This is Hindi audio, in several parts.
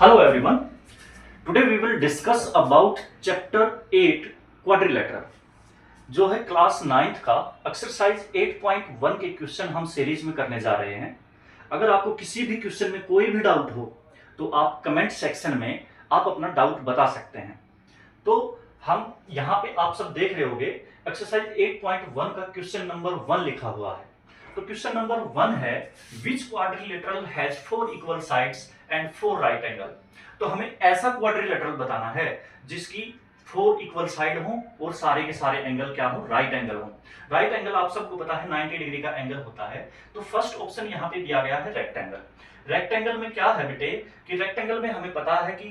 Hello everyone. Today we will discuss about chapter 8 quadrilateral जो है क्लास 9th का एक्सरसाइज 8.1 के क्वेश्चन हम सीरीज में करने जा रहे हैं। अगर आपको किसी भी क्वेश्चन में कोई भी डाउट हो तो आप कमेंट सेक्शन में आप अपना डाउट बता सकते हैं। तो हम यहाँ पे आप सब देख रहे होंगे एक्सरसाइज 8.1 का क्वेश्चन नंबर 1 लिखा हुआ है। तो क्वेश्चन नंबर 1 है which quadrilateral has 4 equal sides and 4 right angle. तो हमें ऐसा क्वाड्रिलेटरल बताना है जिसकी 4 इक्वल साइड हो और सारे के सारे एंगल क्या हो, राइट एंगल हो। राइट एंगल आप सबको पता है 90 डिग्री का एंगल होता है। तो फर्स्ट ऑप्शन यहाँ पे दिया गया है रेक्टेंगल। रेक्टेंगल में क्या है बेटे कि रेक्टेंगल में हमें पता है कि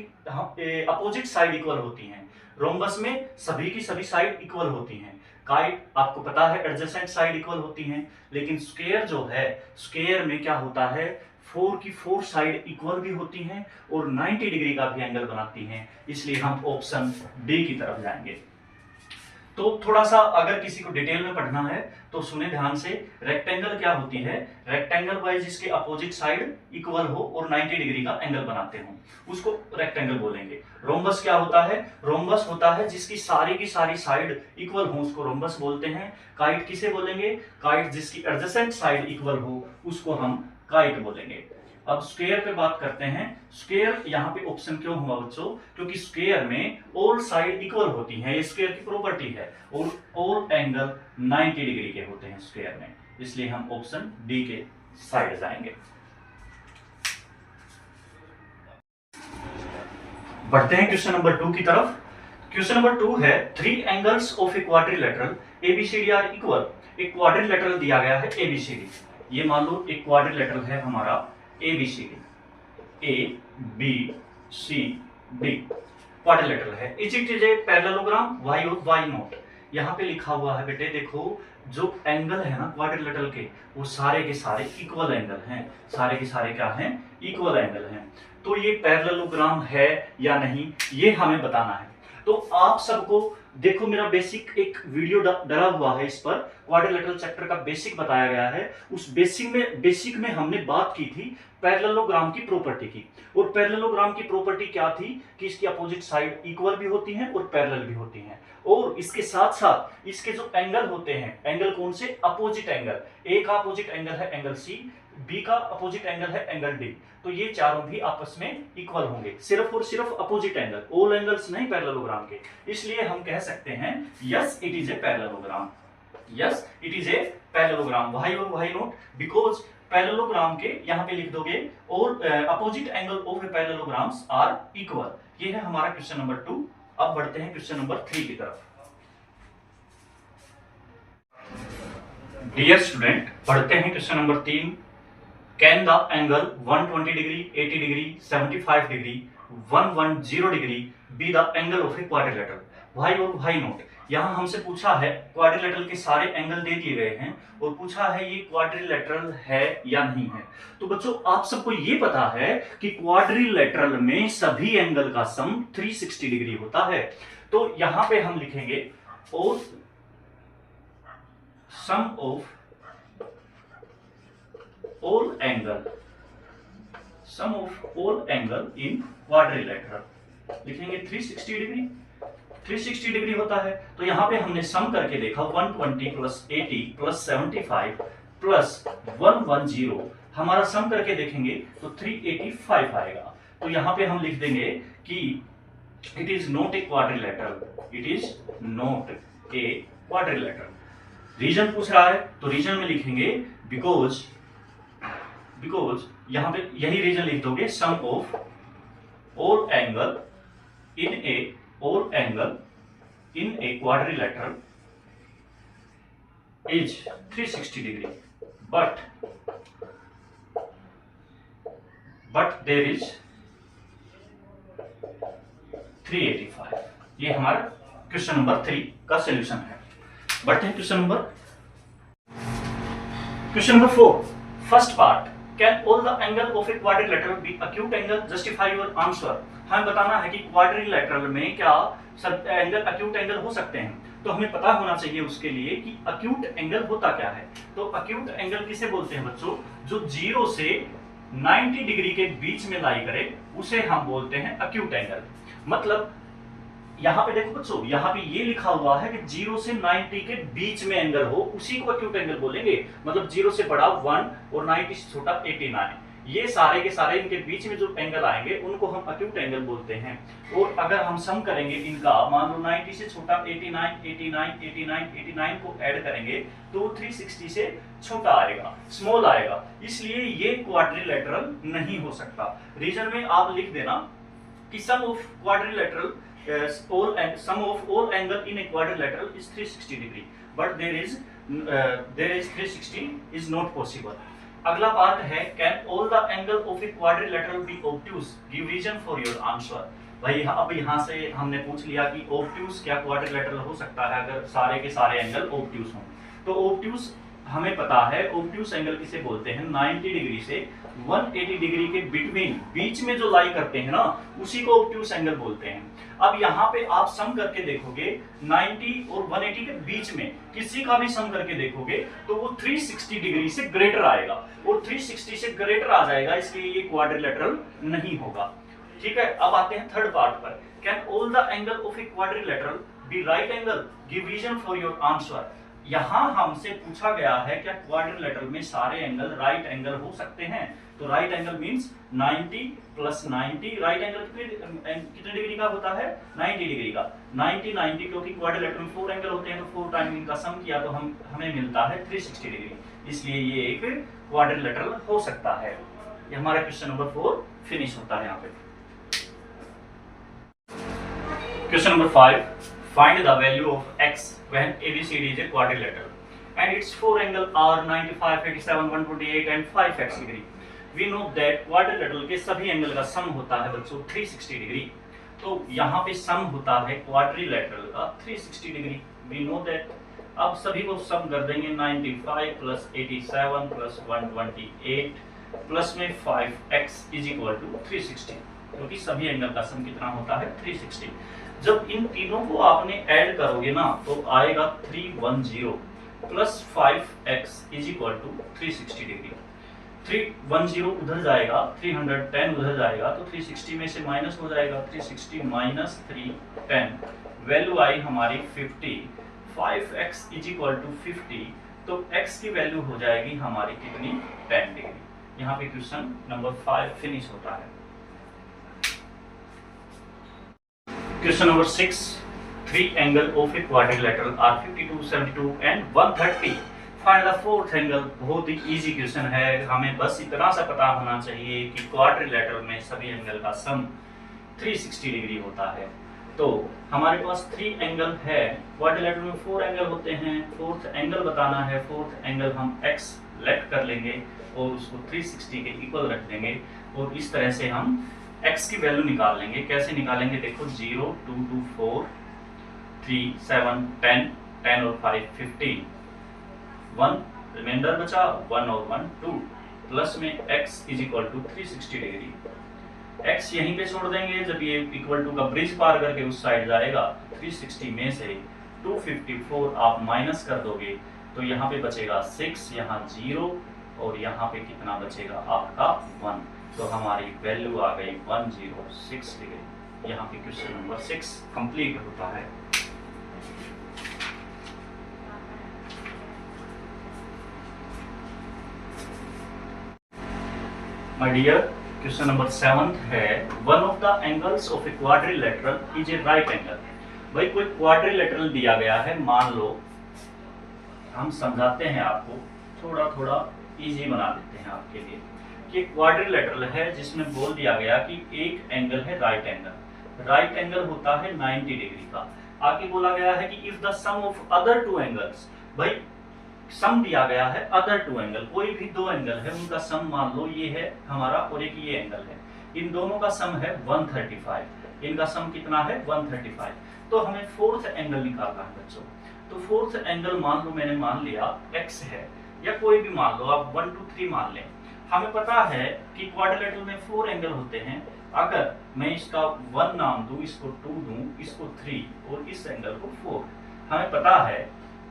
अपोजिट साइड इक्वल होती हैं। रोम्बस में सभी की सभी साइड इक्वल होती हैं। काइट आपको पता है एडजेसेंट साइड इक्वल होती हैं। लेकिन स्क्वायर जो है, स्क्वायर में क्या होता है, 4 की 4 साइड इक्वल भी होती हैं और 90 डिग्री का भी एंगल बनाती हैं। इसलिए हम ऑप्शन डी की तरफ जाएंगे। तो थोड़ा सा अगर किसी को डिटेल में पढ़ना है तो सुने ध्यान से। रेक्टेंगल क्या होती है, रेक्टेंगल वाइज जिसके अपोजिट साइड इक्वल हो और 90 डिग्री का एंगल बनाते हो उसको रेक्टेंगल बोलेंगे। रोम्बस क्या होता है, रोम्बस होता है जिसकी सारी की सारी साइड इक्वल हो उसको रोम्बस बोलते हैं। काइट किसे बोलेंगे, काइट जिसकी एडजेसेंट साइड इक्वल हो उसको हम काइट बोलेंगे। अब स्क्वायर पे बात करते हैं। स्क्वायर यहाँ पे ऑप्शन क्यों हुआ बच्चों, क्योंकि स्क्वायर में ऑल साइड इक्वल होती है, ये स्क्वायर की प्रॉपर्टी है और ऑल एंगल 90 डिग्री के होते हैं स्क्वायर में। इसलिए हम ऑप्शन डी के साइड जाएंगे। बढ़ते हैं क्वेश्चन नंबर 2 की तरफ। क्वेश्चन नंबर 2 है 3 angles of a quadrilateral ABCD are equal. एक क्वाड्रिलेटरल दिया गया है एबीसीडी। ये मान लो एक क्वाड्रिलेटरल है हमारा ABCD, A B C D quadrilateral है। It is a parallelogram why or why not. यहाँ पे लिखा हुआ है बेटे देखो, जो एंगल है ना क्वाड्रिलेटरल के वो सारे के सारे इक्वल एंगल हैं। सारे के सारे क्या हैं, इक्वल एंगल हैं। तो ये पैरेललोग्राम है या नहीं ये हमें बताना है। तो आप सबको देखो मेरा बेसिक एक वीडियो डला हुआ है, इस पर क्वाड्रिलेटरल चैप्टर का बेसिक बताया गया है। उस बेसिक में हमने बात की थी पैरेललोग्राम की प्रॉपर्टी की। और पैरेललोग्राम की प्रॉपर्टी क्या थी कि इसकी अपोजिट साइड इक्वल भी होती हैं और पैरेलल भी होती हैं। और इसके साथ साथ इसके जो एंगल होते हैं, एंगल कौन से, अपोजिट एंगल। ए का अपोजिट एंगल है एंगल सी, बी का अपोजिट एंगल है एंगल डी। तो ये चारों भी आपस में इक्वल होंगे, सिर्फ और सिर्फ अपोजिट एंगल, ऑल एंगल्स नहीं पैरेललोग्राम के। इसलिए हम कह सकते हैं yes it is a parallelogram. Yes it is a parallelogram. Why और व्हाई नॉट, बिकॉज पैरेललोग्राम के यहाँ पे लिख दोगे और opposite angle of parallelograms are equal. ये है हमारा क्वेश्चन नंबर 2। अब बढ़ते हैं क्वेश्चन नंबर 3 की तरफ। डियर स्टूडेंट, बढ़ते हैं question number 3। Can the angle 120 degree, 80 degree, 75 degree, 110 degree be the angle of a quadrilateral. Why और व्हाई नॉट। यहाँ हमसे पूछा है, क्वाड्रिलेटरल के सारे एंगल दे दिए गए हैं और पूछा है ये क्वाड्रिलेटरल है या नहीं है। तो बच्चों आप सबको ये पता है कि क्वाड्रिलेटरल में सभी एंगल का सम 360 डिग्री होता है। तो यहां पे हम लिखेंगे और सम of all angle in quadrilateral लिखेंगे 360 डिग्री। 360 डिग्री होता है। तो यहां पे हमने सम करके देखा 120 प्लस 80 प्लस 75 प्लस 110, हमारा सम करके देखेंगे तो 385 आएगा। तो यहां पे हम लिख देंगे कि it is not a quadrilateral. It is not a quadrilateral. Reason पूछ रहा है तो रीजन में लिखेंगे बिकॉज यहां पे यही रीजन लिख दोगे, sum of all angle in a quadrilateral is 360 degree but there is 385। ये हमारा क्वेश्चन नंबर 3 का सॉल्यूशन है। बढ़ते हैं question number 4। First part, can all the angle of a quadrilateral be acute angle, justify your answer. हमें बताना है कि क्वाड्रिलेटरल में क्या सब एंगल अक्यूट एंगल हो सकते हैं। तो हमें पता होना चाहिए उसके लिए कि अक्यूट एंगल होता क्या है। तो अक्यूट एंगल किसे बोलते हैं बच्चों, जो 0 से 90 डिग्री के बीच में लाई करे उसे हम बोलते हैं एक्यूट एंगल। मतलब यहां पे देखो बच्चों, यहां पे ये लिखा हुआ है कि 0 से 90 के बीच में एंगल हो उसी को एक्यूट एंगल बोलेंगे। मतलब 0 से बड़ा 1 और 90 से छोटा 89, ये सारे के सारे इनके बीच में जो एंगल आएंगे उनको हम एक्यूट एंगल बोलते हैं। और अगर हम सम करेंगे इनका, मान लो 90 से छोटा 89, 89, 89, 89 को ऐड करेंगे तो 360 से छोटा आएगा, स्मॉल आएगा, इसलिए ये क्वाड्रिलेटरल नहीं हो सकता। रीजन में आप लिख देना कि sum of quadrilateral sum of all angle in a quadrilateral is 360 degree, but there is 360 is not possible. अगला पार्ट है, can all the angle of a quadrilateral be obtuse? Give reason for your answer. भाई अब यहाँ से हमने पूछ लिया कि obtuse क्या quadrilateral हो सकता है अगर सारे के सारे एंगल obtuse हों। तो obtuse हमें पता है, obtuse एंगल किसे बोलते हैं, 90 डिग्री से 180 डिग्री के बिटवीन, बीच में जो लाई करते हैं ना, उसी को obtuse एंगल बोलते हैं। अब यहाँ पे आप सम करके देखोगे 90 और 180 के बीच में किसी का भी सम करके देखोगे तो वो 360 डिग्री से ग्रेटर आएगा, और 360 से ग्रेटर आ जाएगा, इसलिए ये क्वाड्रिलेटरल नहीं होगा। ठीक है, अब आते हैं थर्ड पार्ट पर। Can all the angle of a quadrilateral be right angle? Give reason for your answer. यहां हमसे पूछा गया है क्या क्वाड्रिलेटरल में सारे एंगल राइट एंगल हो सकते हैं? तो right angle means 90 plus 90। Right angle कितने डिग्री का होता है? 90 डिग्री का। 90 90, क्योंकि क्वाड्रिलेटरल में 4 एंगल होते हैं तो 4 टाइम इनका सम किया तो हमें मिलता है 360 डिग्री, इसलिए ये एक क्वाड्रिलेटरल हो सकता है। ये हमारा क्वेश्चन नंबर 4 फिनिश होता है यहाँ पे। Question number 5, find the value of x when ABCD is a quadrilateral and its 4 angle are 95, 87, 128 and 5x degree. We know that quadrilateral के सभी एंगल का सम होता है बच्चों 360 डिग्री। तो यहाँ पे सम होता है क्वाड्रिलेटरल का 360 डिग्री। We know that। अब सभी को सम कर देंगे, 95 प्लस 87 प्लस 128 प्लस में 5x इज इक्वल टू 360, क्योंकि सभी एंगल का सम कितना होता है? 360। जब इन तीनों को आपने ऐड करोगे ना तो आएगा 310 plus 5x is equal to 360 degree. 310 उधर जाएगा, 310 उधर जाएगा तो 360 में से माइनस हो जाएगा, 360 माइनस 310, वैल्यू आई हमारी 50। 5x इज इक्वल टू 50, तो x की वैल्यू हो जाएगी हमारी कितनी? 10 डिग्री। यहाँ पे क्वेश्चन नंबर 5 फिनिश होता है। Question number 6, 3 angle of a quadrilateral are 52, 72 and 130. Find the fourth angle। बहुत ही इजी क्वेश्चन है, हमें बस इतना सा पता होना चाहिए कि क्वाड्रिलेटरल में सभी एंगल का सम 360 डिग्री होता है। तो हमारे पास 3 एंगल है, क्वाड्रिलेटरल में 4 एंगल होते हैं, फोर्थ एंगल बताना है। फोर्थ एंगल हम x लेफ्ट कर लेंगे और उसको 360 के इक्वल रख देंगे और इस तरह से हम x की वैल्यू निकाल लेंगे। कैसे निकालेंगे देखो, 0 2 2 4 3 7 10 10 और 5 15, 1 रिमाइंडर बचा, 1 और 1 2, प्लस में x is equal to 360 degree. x यहीं पे छोड़ देंगे, जब ये इक्वल टू का ब्रिज पार करके उस साइड जाएगा, 360 में से 254 आप माइनस कर दोगे तो यहाँ पे बचेगा 6, यहाँ 0 और यहाँ पे कितना बचेगा आपका 1, तो हमारी वैल्यू आ गई 106 डिग्री। यहाँ पे क्वेश्चन नंबर 6 कंप्लीट होता है। माय डियर, क्वेश्चन नंबर 7 है, one of the angles of a quadrilateral is a right angle. भाई कोई क्वाड्रिलेटरल दिया गया है, मान लो हम समझाते हैं आपको, थोड़ा थोड़ा इजी बना देते हैं आपके लिए कि क्वाड्रिलेटरल है जिसमें बोल दिया गया कि एक एंगल है राइट एंगल। राइट एंगल होता है 90 डिग्री का। आगे बोला गया है कि if the sum of other 2 angles, भाई सम दिया गया है अदर 2 एंगल, कोई भी 2 एंगल है उनका सम मान लो ये है हमारा और एक ये एंगल है, इन दोनों का सम है 135, इनका सम कितना है 135। तो हमें फोर्थ एंगल निकालना है बच्चों। तो फोर्थ एंगल मान लो मैंने मान लिया x है, या कोई भी मान लो, आप 1 2 3 मान लें। हमें पता है कि क्वाड्रिलेटरल में 4 एंगल होते हैं। अगर मैं इसका 1 नाम दूं, इसको 2 दूं, इसको 3 और इस एंगल को 4, हमें पता है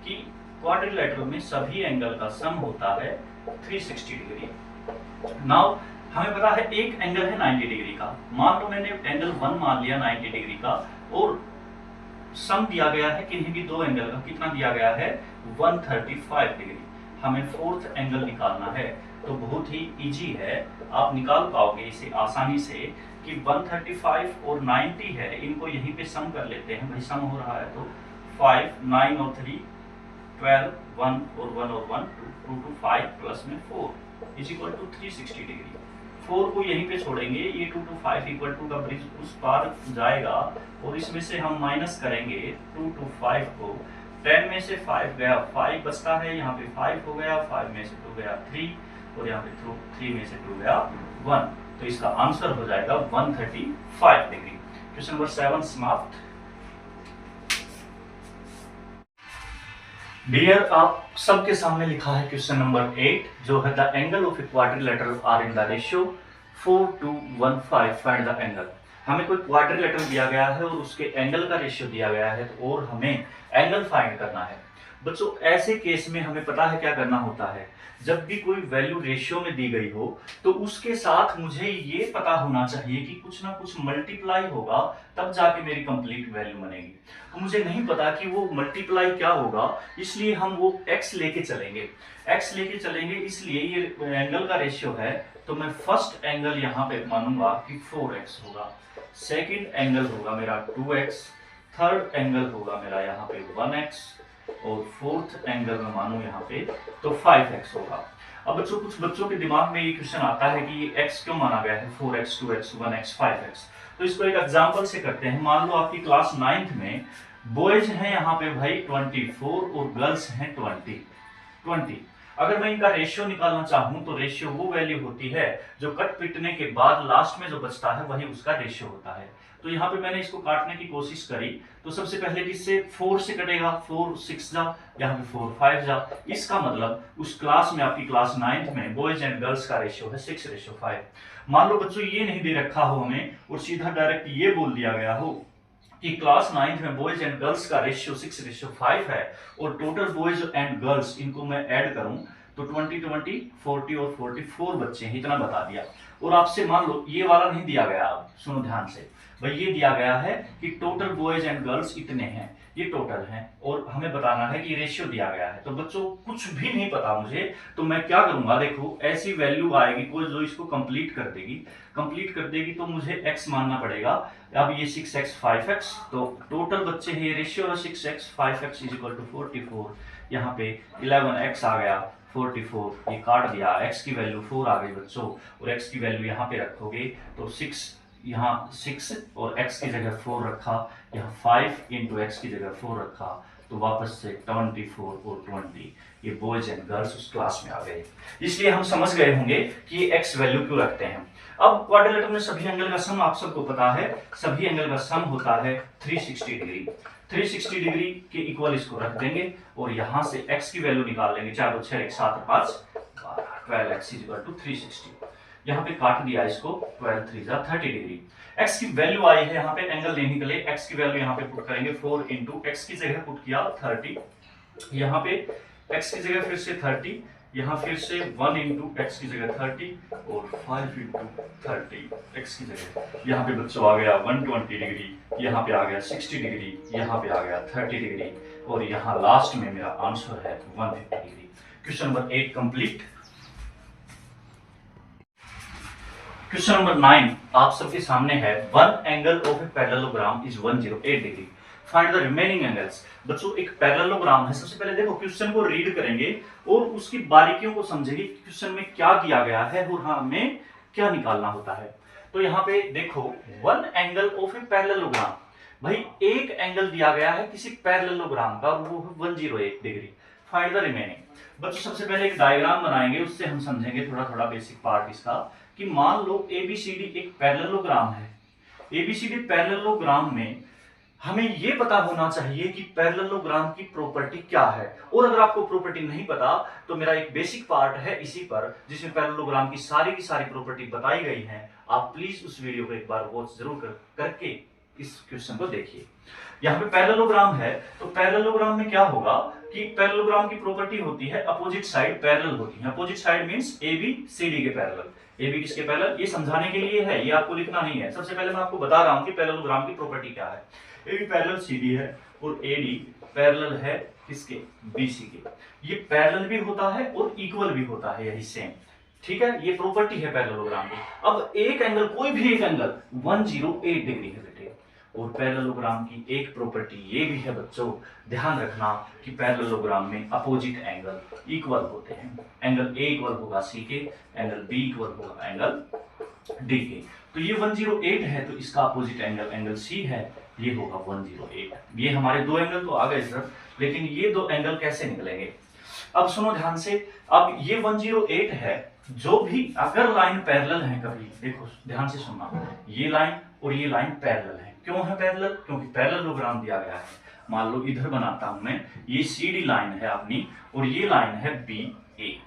कि क्वाड्रिलेटरल में सभी एंगल का सम होता है 360 डिग्री। नाउ हमें पता है एक एंगल है 90 डिग्री का, मान लो मैंने एंगल 1 मान लिया 90 डिग्री का, और सम दिया गया है किन्हीं भी दो एंगल का, कितना दिया गया है 135 डिग्री। हमें फोर्थ एंगल निकालना है, तो बहुत ही इजी है, आप निकाल पाओगे इसे आसानी से कि 135 और 90 है, इनको यहीं पे सम कर लेते हैं। भाई सम हो रहा है तो 5, 9 और 3 12, 1 और 1 और 1 2 2 5 प्लस में 4 इज इक्वल टू 360 डिग्री। 4 को यहीं पे छोड़ेंगे, ये 2 to 5 इक्वल टू का ब्रिज उस पार जाएगा, और इसमें से हम माइनस करेंगे 2 to 5 को। 10 में से 5 गया, 5 बचता है, यहाँ पे 5 हो गया, 5 में से 2 गया 3, और यहाँ पे 3 में से 2 गया 1, तो इसका आंसर हो जाएगा 135 डिग्री। क्वेश्चन नंबर 7 समाप्त। डियर, आप सबके सामने लिखा है क्वेश्चन नंबर 8, जो है the angle of a quadrilateral are in the ratio 4:1.5 find the angle. हमें कोई क्वाड्रिलेटरल दिया गया है और उसके एंगल का रेशियो दिया गया है, तो और हमें एंगल फाइंड करना है। बच्चों, ऐसे केस में हमें पता है क्या करना होता है, जब भी कोई वैल्यू रेशियो में दी गई हो तो उसके साथ मुझे ये पता होना चाहिए कि कुछ ना कुछ मल्टीप्लाई होगा, तब जाके मेरी कंप्लीट वैल्यू बनेगी। तो मुझे नहीं पता कि वो मल्टीप्लाई क्या होगा, इसलिए हम वो x लेके चलेंगे। x लेके चलेंगे इसलिए ये एंगल का रेशियो है, तो मैं फर्स्ट एंगल यहाँ पे मानूंगा कि 4x होगा, सेकेंड एंगल होगा मेरा 2x, थर्ड एंगल होगा मेरा यहाँ पे 1x, और फोर्थ एंगल में मानू यहाँ पे तो 5x होगा। अब बच्चों, कुछ बच्चों के दिमाग में ये क्वेश्चन आता है कि ये x क्यों माना गया है, 4x 2x 1x 5x। तो इसको एक एग्जांपल से करते हैं। मान लो आपकी क्लास 9th में बॉयज हैं यहाँ पे भाई 24 और गर्ल्स हैं 20। अगर मैं इनका रेशियो निकालना चाहूं तो रेशियो वो वैल्यू होती है जो कट पिटने के बाद लास्ट में जो बचता है वही उसका रेशियो होता है। तो यहाँ पे मैंने इसको काटने की कोशिश करी, तो सबसे पहले किससे 4 से कटेगा, 4 6 जा, यहाँ पे 4 5 जा। इसका मतलब उस क्लास में, आपकी क्लास 9th में बॉयज एंड गर्ल्स का रेशियो है 6:5। मान लो बच्चों ये नहीं दे रखा हो हमें और सीधा डायरेक्ट ये बोल दिया गया हो कि क्लास 9th में बॉयज एंड गर्ल्स का रेशियो 6:5 है, और टोटल बॉयज एंड गर्ल्स इनको मैं ऐड करूं तो 20 20 40 और 44 बच्चे हैं, इतना बता दिया। और आपसे मान लो ये वाला नहीं दिया गया, अब सुनो ध्यान से भाई, ये दिया गया है कि टोटल बॉयज एंड गर्ल्स इतने हैं, ये टोटल हैं, और हमें बताना है कि रेशियो दिया गया है। तो बच्चों कुछ भी नहीं पता मुझे, तो मैं क्या करूंगा, देखो ऐसी वैल्यू आएगी कोई जो इसको कंप्लीट कर देगी, तो मुझे x मानना पड़ेगा। अब ये 6x 5x, तो टोटल बच्चे हैं, ये रेशियो है 6x 5x is equal to 44। यहाँ पे 11x आ गया 44, ये काट दिया, x की वैल्यू 4 आ गई बच्चों, और x की वैल्यू यहाँ पे रखोगे तो 6, यहाँ 6 और x की जगह 4 रखा, यहाँ 5 इंटू x की जगह 4 रखा, तो वापस से 24 और 20, ये बॉयज एंड गर्ल्स उस क्लास में आ गए। इसलिए हम समझ गए होंगे कि ये x वैल्यू क्यों रखते हैं। अब क्वाड्रिलेटरल में सभी एंगल का सम आप सबको पता है, सभी एंगल का सम होता है 360 डिग्री। 360 डिग्री के इक्वल इसको रख देंगे, और यहाँ से x की वैल्यू निकाल लेंगे, 4 और 6 1 7 5 12, 12x इज इक्वल टू 360। यहाँ पे काट दिया इसको, 12 3 जा 30 डिग्री। x की वैल्यू आई है, यहाँ पे एंगल नहीं निकले, x की वैल्यू यहाँ पे पुट करेंगे 4 इंटू x की जगह पुट किया 30, यहाँ पे x की जगह फिर से 30, यहाँ फिर से 1 इंटू x की जगह 30 और 5 इंटू 30 x की जगह, यहाँ पे बच्चों आ गया 120 डिग्री, यहाँ पे आ गया 60 डिग्री, यहाँ पे आ गया 30 डिग्री, और यहाँ लास्ट में मेरा आंसर है 150 degree. Question number 8 complete. Question number 9 आप सबके सामने है, one angle of a parallelogram is 108 degree, find the remaining angles. बच्चों एक पैरेललोग्राम है, सबसे पहले देखो क्वेश्चन को रीड करेंगे और उसकी बारीकियों को समझेंगे, क्वेश्चन में क्या दिया गया है और हमें क्या निकालना होता है। तो यहाँ पे देखो, one angle of a parallelogram, भाई एक एंगल दिया गया है किसी पैरेललोग्राम का, वो है 108 डिग्री, फाइंड द रिमेनिंग। बच्चों सबसे पहले एक डायग्राम बनाएंगे, उससे हम समझेंगे थोड़ा थोड़ा बेसिक पार्ट इसका, कि मान लो ABCD एक पैरेललोग्राम है। ABCD पैरेललोग्राम में हमें यह पता होना चाहिए कि पैरेललोग्राम की प्रॉपर्टी क्या है, और अगर आपको प्रॉपर्टी नहीं पता तो मेरा एक बेसिक पार्ट है इसी पर, जिसमें पैरेललोग्राम की सारी प्रॉपर्टी बताई गई है। आप प्लीज उस वीडियो को एक बार वॉच जरूर करके इस क्वेश्चन को देखिए, यहाँ पे पैरेललोग्राम है, तो पैरेललोग्राम में क्या होगा कि पैरेललोग्राम की प्रॉपर्टी होती है अपोजिट साइड पैरेलल होती है। Opposite side means A B C D के पैरेलल। ए बी किसके पैरेलल, ये समझाने के लिए है, ये आपको लिखना नहीं है। सबसे पहले मैं आपको बता रहा हूं कि पैरेललोग्राम की प्रॉपर्टी क्या है। A B parallel C D है और ए डी पैरेलल है किसके, बी सी के। ये पैरेलल भी होता है और इक्वल भी होता है, यही सेम, ठीक है। ये प्रॉपर्टी है पैरेललोग्राम की। अब एक एंगल, कोई भी एक एंगल 108 डिग्री है बेटे, और पैरेललोग्राम की एक प्रॉपर्टी ये भी है बच्चों, ध्यान रखना कि पैरेललोग्राम में अपोजिट एंगल इक्वल होते हैं। एंगल ए इक्वल होगा सी के, एंगल बी इक्वल होगा एंगल डी के। तो ये 108 है, तो इसका अपोजिट एंगल एंगल सी है, ये होगा 108। ये हमारे दो एंगल तो आ गए सर, लेकिन ये दो एंगल कैसे निकलेंगे, अब सुनो ध्यान से। अब ये 108 है, जो भी अगर लाइन पैरेलल है, कभी देखो ध्यान से सुनना, ये लाइन और ये लाइन पैरेलल है। क्यों है पैरेलल, क्योंकि पैरेललोग्राम दिया गया है। मान लो इधर बनाता हूं मैं, ये सी डी लाइन है अपनी और ये लाइन है बी ए।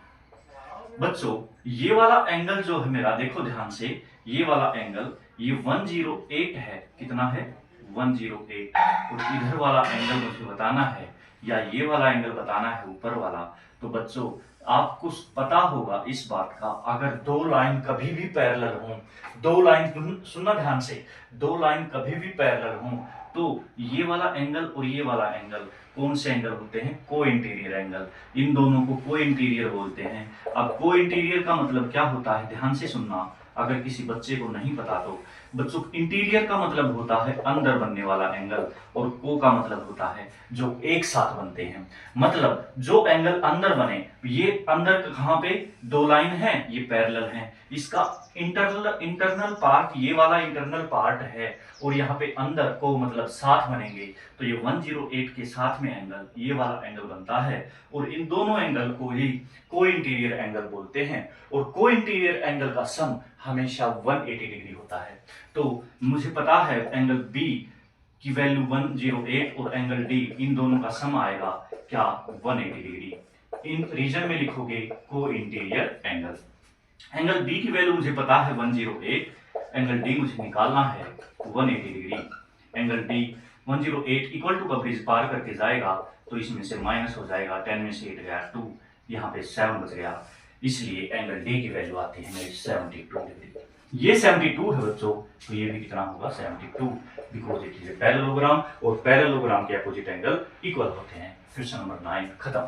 बच्चों ये वाला एंगल जो है मेरा, देखो ध्यान से, ये वाला एंगल ये 108 है, कितना है 108, और इधर वाला एंगल मुझे बताना है, या ये वाला एंगल बताना है ऊपर वाला। तो बच्चों आपको पता होगा इस बात का, अगर दो लाइन कभी भी पैरेलल हों, दो लाइन सुनना ध्यान से, दो लाइन कभी भी पैरेलल हों, तो ये वाला एंगल और ये वाला एंगल कौन से एंगल होते हैं, को इंटीरियर एंगल। इन दोनों को को इंटीरियर बोलते हैं। अब को इंटीरियर का मतलब क्या होता है, ध्यान से सुनना, अगर किसी बच्चे को नहीं पता तो। बच्चों इंटीरियर का मतलब होता है अंदर बनने वाला एंगल, और को का मतलब होता है जो एक साथ बनते हैं। मतलब जो एंगल अंदर बने, ये अंदर कहाँ पे दो लाइन है, ये पैरेलल हैं, इसका इंटरनल पार्ट ये वाला इंटरनल पार्ट है, और यहाँ पे अंदर को मतलब साथ बनेंगे। तो ये 108 के साथ में एंगल ये वाला एंगल बनता है, और इन दोनों एंगल को ही को इंटीरियर एंगल बोलते हैं। और को इंटीरियर एंगल का सम हमेशा 180 डिग्री होता है। तो मुझे पता है एंगल बी की वैल्यू 108 और एंगल डी, इन दोनों का सम आएगा क्या, 180 डिग्री। इन रीजन में लिखोगे को इंटीरियर एंगल। एंगल बी की वैल्यू मुझे पता है 108, एंगल डी मुझे निकालना है 180 degree. Angle D 108 equal to का ब्रिज पार करके जाएगा, तो इसमें से माइनस हो जाएगा, 10 में से 8 गया 2, यहाँ पे 7 बच गया, इसलिए एंगल डी की वैल्यू आती है मेरी 72 डिग्री। ये 72 है बच्चों, तो ये भी कितना होगा 72, because it is a parallelogram, और पैरेललोग्राम के अपोजिट एंगल इक्वल होते हैं। क्वेश्चन नंबर 9 खत्म।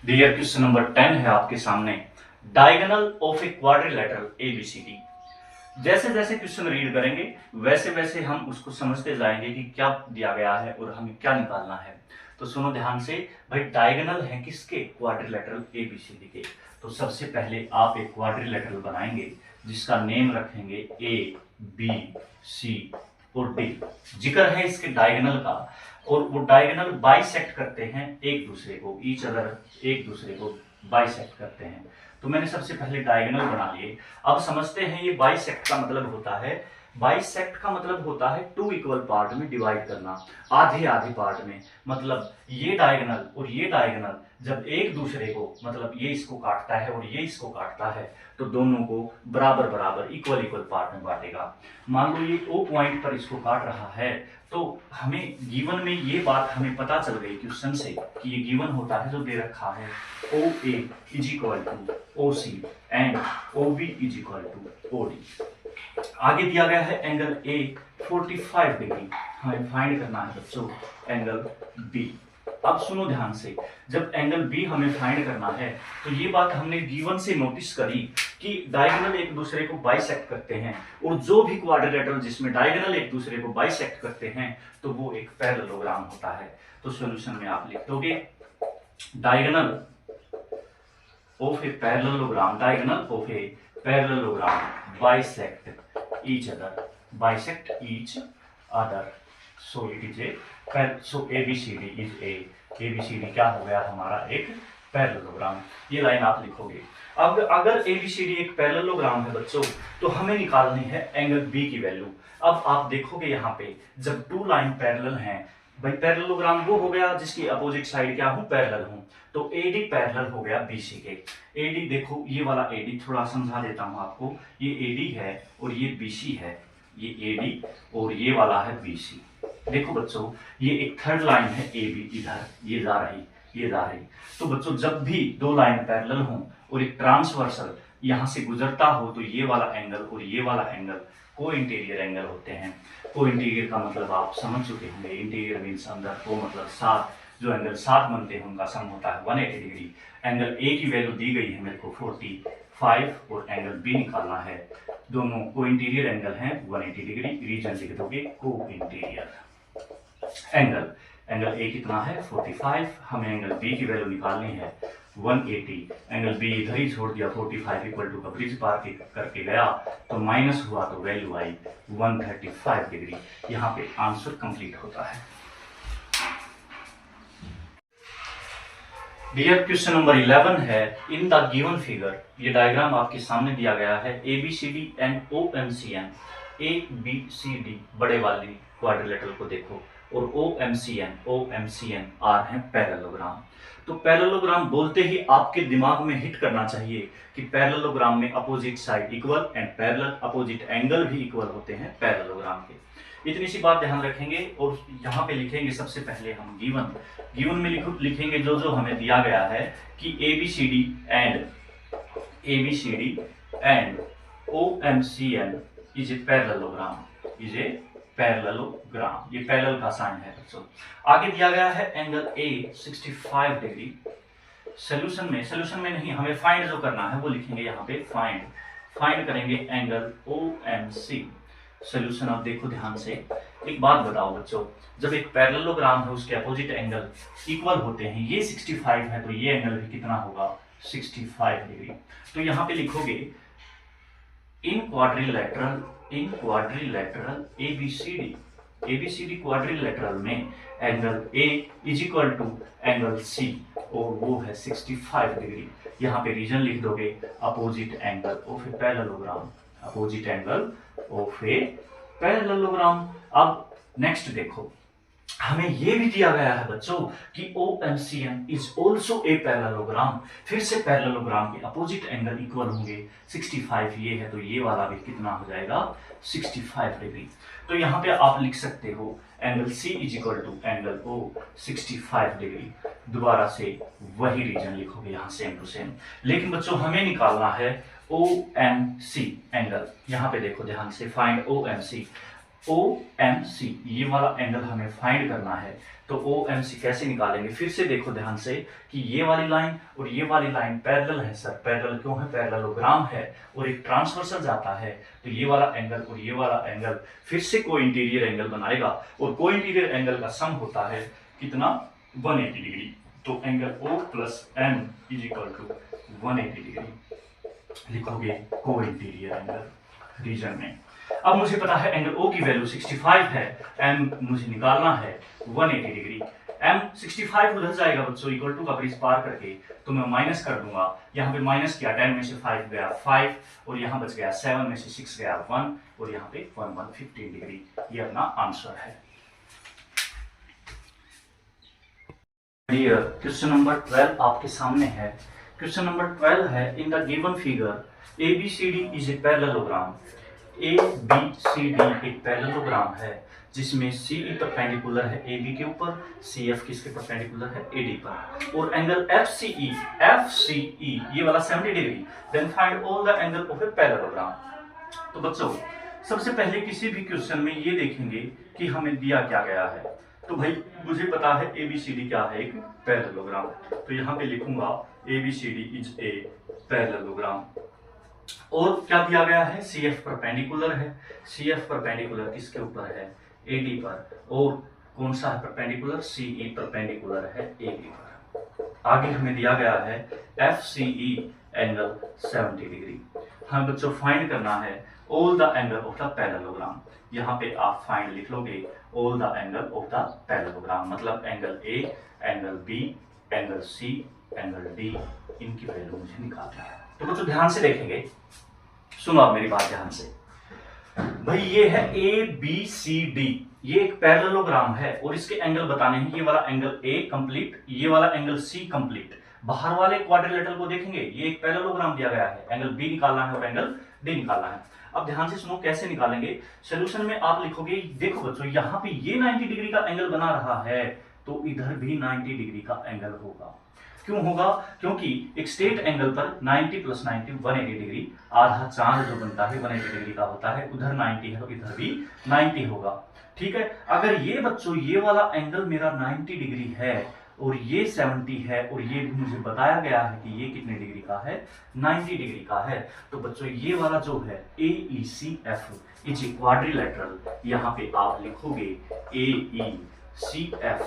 डियर क्वेश्चन नंबर 10 है आपके सामने, diagonal of a quadrilateral ABCD. जैसे जैसे क्वेश्चन रीड करेंगे वैसे वैसे हम उसको समझते जाएंगे कि क्या दिया गया है और हमें क्या निकालना है। तो सुनो ध्यान से भाई, डायगोनल है किसके, क्वाड्रिलेटरल एबीसीडी के। तो सबसे पहले आप एक क्वाड्रिलेटरल बनाएंगे जिसका नेम रखेंगे ए बी सी और डी। जिक्र है इसके डायगोनल का, और वो डायगोनल बाइसेक्ट करते हैं एक दूसरे को, ईच अदर, एक दूसरे को बाइसेक्ट करते हैं। तो मैंने सबसे पहले डायगोनल बना लिए। अब समझते हैं ये बाइसेक्ट का मतलब होता है, बाइसेक्ट का मतलब होता है टू इक्वल पार्ट में डिवाइड करना, आधे आधे पार्ट में। मतलब ये डायगोनल और ये डायगोनल जब एक दूसरे को, मतलब ये इसको काटता है और ये इसको काटता है, तो दोनों को बराबर बराबर इक्वल इक्वल पार्ट में बांटेगा। मान लो ये ओ पॉइंट पर इसको काट रहा है, तो हमें गिवन में ये बात हमें पता चल गई क्वेश्चन से कि ये गिवन होता है जो दे रखा है, O A is equal to O C and O B is equal to O D. आगे दिया गया है एंगल ए 45 डिग्री, हमें फाइंड करना है बच्चों एंगल बी। अब सुनो ध्यान से, जब एंगल बी हमें फाइंड करना है, तो ये बात हमने गिवन से नोटिस करी कि डायगोनल एक दूसरे को बाइसेक्ट करते हैं, और जो भी क्वाड्रिलेटरल जिसमें डायगोनल एक दूसरे को बाइसेक्ट करते हैं, तो वो एक पैरेललोग्राम होता है। तो सॉल्यूशन में आप लिख दोगे diagonal of a parallelogram, diagonal of a parallelogram bisect each other, so it is a, so ABCD is a, ABCD क्या हो गया हमारा, एक पैरेललोग्राम। ये लाइन आप लिखोगे। अब अगर ABCD एक पैरेललोग्राम है बच्चों, तो हमें निकालनी है एंगल B की वैल्यू। अब आप देखोगे यहाँ पे जब टू लाइन पैरेलल हैं, भाई पैरेललोग्राम वो हो गया जिसकी अपोजिट साइड क्या हूं, पैरेलल हूं। तो एडी पैरेलल हो गया बीसी के। एडी देखो, ये वाला एडी थोड़ा समझा देता हूं आपको। ये एडी है और ये बीसी है, ये एडी और ये वाला है बीसी। देखो बच्चों, ये एक थर्ड लाइन है एबी, इधर ये जा रही, ये जा रही। तो बच्चों जब भी दो लाइन पैरेलल हों और एक ट्रांसवर्सल यहां से गुजरता हो तो ये वाला एंगल और ये वाला एंगल को इंटीरियर एंगल होते हैं। को इंटीरियर का मतलब आप समझ चुके होंगे, इंटीरियर मीन्स अंदर, को मतलब साथ, जो एंगल साथ बनते हैं उनका सम होता है 180 डिग्री। एंगल ए की वैल्यू दी गई है मेरे को 45 और एंगल बी निकालना है। दोनों को इंटीरियर एंगल हैं 180 डिग्री, रीजन लिख दोगे को इंटीरियर एंगल। एंगल ए कितना है 45, हमें एंगल बी की वैल्यू निकालनी है 180। एंगल बी इधर ही छोड़ दिया, 45 इक्वल टू का ब्रिज पार करके गया तो माइनस हुआ तो वैल्यू आई 135 डिग्री। यहाँ पे आंसर कंप्लीट होता है। डियर क्वेश्चन नंबर 11 है, इन द गिवन फिगर, ये डायग्राम आपके सामने दिया गया है, ABCD एंड OMCN। ABCD बड़े वाली क्वाड्रिलेटरल को देखो और OMCN आर है पैरेललोग्राम। तो पैरेललोग्राम बोलते ही आपके दिमाग में हिट करना चाहिए कि पैरेललोग्राम में opposite side equal and parallel, opposite angle भी इक्वल होते हैं पैरेललोग्राम के। इतनी सी बात ध्यान रखेंगे और यहाँ पे लिखेंगे सबसे पहले हम गिवन में लिखेंगे जो हमें दिया गया है कि ABCD and OMCN is a parallelogram, ये पैरेलल का साइन है बच्चों। आगे दिया गया है एंगल A 65 डिग्री। सॉल्यूशन में नहीं, हमें फाइंड जो करना है वो लिखेंगे यहाँ पे फाइंड करेंगे एंगल OMC। सॉल्यूशन आप देखो ध्यान से। एक बात बताओ बच्चों, जब एक पैरेललोग्राम है उसके अपोजिट एंगल इक्वल होते हैं, ये 65 है तो ये एंगल भी कितना होगा 65 डिग्री। तो यहाँ पे लिखोगे इन क्वाड्रिलेटरल ABCD क्वाड्रिलेटरल में angle A is equal to angle C और वो है 65 डिग्री। यहाँ पे रीजन लिख दोगे opposite angle of a parallelogram, opposite angle of a parallelogram. अब नेक्स्ट देखो, हमें ये भी दिया गया है बच्चों कि OMCN is also a parallelogram. फिर से पैरेललोग्राम के अपोजिट एंगल इक्वल होंगे, 65 ये है तो ये वाला भी कितना हो जाएगा 65 डिग्री। तो यहाँ पे आप लिख सकते हो angle C is equal to angle O 65 degree. दोबारा से वही रीजन लिखोगे यहाँ सेम टू सेम। लेकिन बच्चों हमें निकालना है OMC एंगल। यहाँ पे देखो ध्यान से, फाइंड OMC ये वाला एंगल हमें फाइंड करना है। तो OMC कैसे निकालेंगे, फिर से देखो ध्यान से कि ये वाली लाइन और ये वाली लाइन पैरेलल है। सर पैरेलल क्यों है, पैरेललोग्राम है और एक ट्रांसवर्सल जाता है तो ये वाला एंगल और ये वाला एंगल फिर से को इंटीरियर एंगल बनाएगा और को इंटीरियर एंगल का सम होता है कितना 180 डिग्री। तो angle O plus M is equal to 180 degree लिखोगे को इंटीरियर एंगल रीजन में। अब मुझे पता है एंगल O की वैल्यू 65 है, M मुझे निकालना है 180 डिग्री। M 65 उधर जाएगा बच्चों, इक्वल टू का ब्रिज पार करके तो मैं माइनस कर दूंगा। यहाँ पे माइनस किया, 10 में से 5 गया 5 और यहाँ बच गया 7 में से 6 गया 1 और यहाँ पे 115 डिग्री। ये अपना आंसर है। क्वेश्चन नंबर 12 आपके सामने है। क्वेश्चन नंबर 12 है, इन the given figure ABCD is a parallelogram. ABCD एक पैरेललोग्राम है जिसमें CE परपेंडिकुलर है AB के ऊपर, CF किसके परपेंडिकुलर है AD पर, और एंगल FCE ये वाला 70 degree. Then find all the angle of a parallelogram. तो बच्चों सबसे पहले किसी भी क्वेश्चन में ये देखेंगे कि हमें दिया क्या गया है। तो भाई मुझे पता है ABCD क्या है, एक पैरेललोग्राम। तो यहाँ पे लिखूंगा ABCD इज ए पैरेललोग्राम। और क्या दिया गया है, CF परपेंडिकुलर है। CF परपेंडिकुलर किसके ऊपर है AD पर, और कौन सा है परपेंडिकुलर, CE परपेंडिकुलर है AB पर। आगे हमें दिया गया है FCE एंगल 70 डिग्री। हमें बच्चों फाइंड करना है all the angle of the parallelogram. यहाँ पे आप फाइंड लिख लोगे all the angle of the parallelogram, मतलब angle A, angle B, angle C, angle D, इनकी वैल्यू मुझे निकालना है। तो बच्चों ध्यान से देखेंगे, सुनो आप मेरी बात ध्यान से। भाई ये है ABCD, ये एक पैरेललोग्राम है और इसके एंगल बताने हैं। ये वाला एंगल ए कंप्लीट, ये वाला एंगल सी कंप्लीट। बाहर वाले क्वाड्रिलेटरल को देखेंगे, ये एक पैरेललोग्राम दिया गया है, एंगल बी निकालना है और एंगल डी निकालना है। अब ध्यान से सुनो कैसे निकालेंगे। सॉल्यूशन में आप लिखोगे, देखो बच्चों यहाँ पे ये 90 डिग्री का एंगल बना रहा है तो इधर भी 90 डिग्री का एंगल होगा। क्यों होगा? क्योंकि एक स्ट्रेट एंगल पर 90 + 90 180 डिग्री, आधा चांद जो बनता है 180 डिग्री का होता है, उधर 90 है तो इधर भी 90 होगा। ठीक है, अगर ये बच्चों ये वाला एंगल मेरा 90 डिग्री है और ये 70 है और ये भी मुझे बताया गया है कि ये कितने डिग्री का है, 90 डिग्री का है, तो बच्चों ये वाला जो है AECF इज ए क्वाड्रिलेटरल। यहाँ पे आप लिखोगे AECF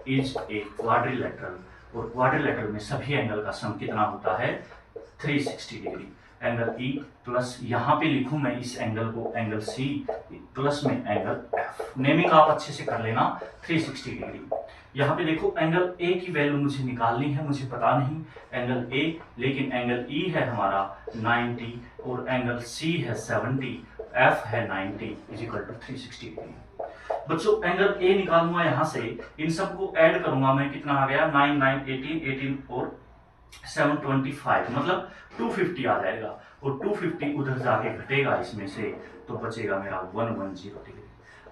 इज ए क्वाड्रिलेटरल, और क्वाड्रिलेटरल में सभी एंगल का सम कितना होता है, 360 डिग्री। एंगल E प्लस यहाँ पे लिखूं मैं इस एंगल को एंगल C प्लस में एंगल F, नेमिंग आप अच्छे से कर लेना, 360 डिग्री। यहाँ पे देखो एंगल A की वैल्यू मुझे निकालनी है, मुझे पता नहीं एंगल A, लेकिन एंगल E है हमारा 90 और एंगल C है 70, F है 90 = 360 डिग्री। बच्चों एंगल A निकालूंगा यहाँ से, इन सबको ऐड करूंगा मैं, कितना आ गया 9 9 18 18 और 725, मतलब 250 आ जाएगा, और 250 उधर जाके घटेगा इसमें से, तो बचेगा मेरा 110 डिग्री।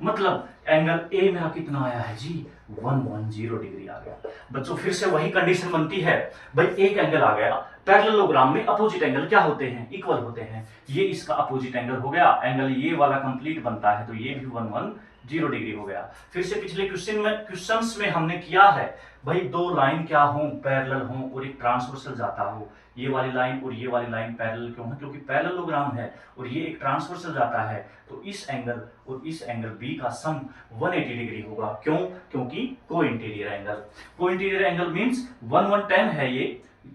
मतलब एंगल ए मेरा कितना आया है जी, 110 डिग्री आ गया। बच्चों फिर से वही कंडीशन बनती है, भाई एक एंगल आ गया, पैरेललोग्राम में अपोजिट एंगल क्या होते हैं, इक्वल होते हैं। ये इसका अपोजिट एंगल हो गया, एंगल ये वाला कंप्लीट बनता है तो ये भी 110 डिग्री हो गया। फिर से पिछले क्वेश्चंस में हमने किया है, भाई दो लाइन क्या हो, पैरेलल हो और एक ट्रांसवर्सल जाता हो। ये वाली लाइन और ये वाली लाइन पैरेलल क्यों है, क्योंकि पैरेललोग्राम है और ये एक ट्रांसवर्सल जाता है, तो इस एंगल और इस एंगल बी का सम 180 डिग्री होगा। क्यों? क्योंकि को इंटीरियर एंगल, को इंटीरियर एंगल मींस 110 है ये,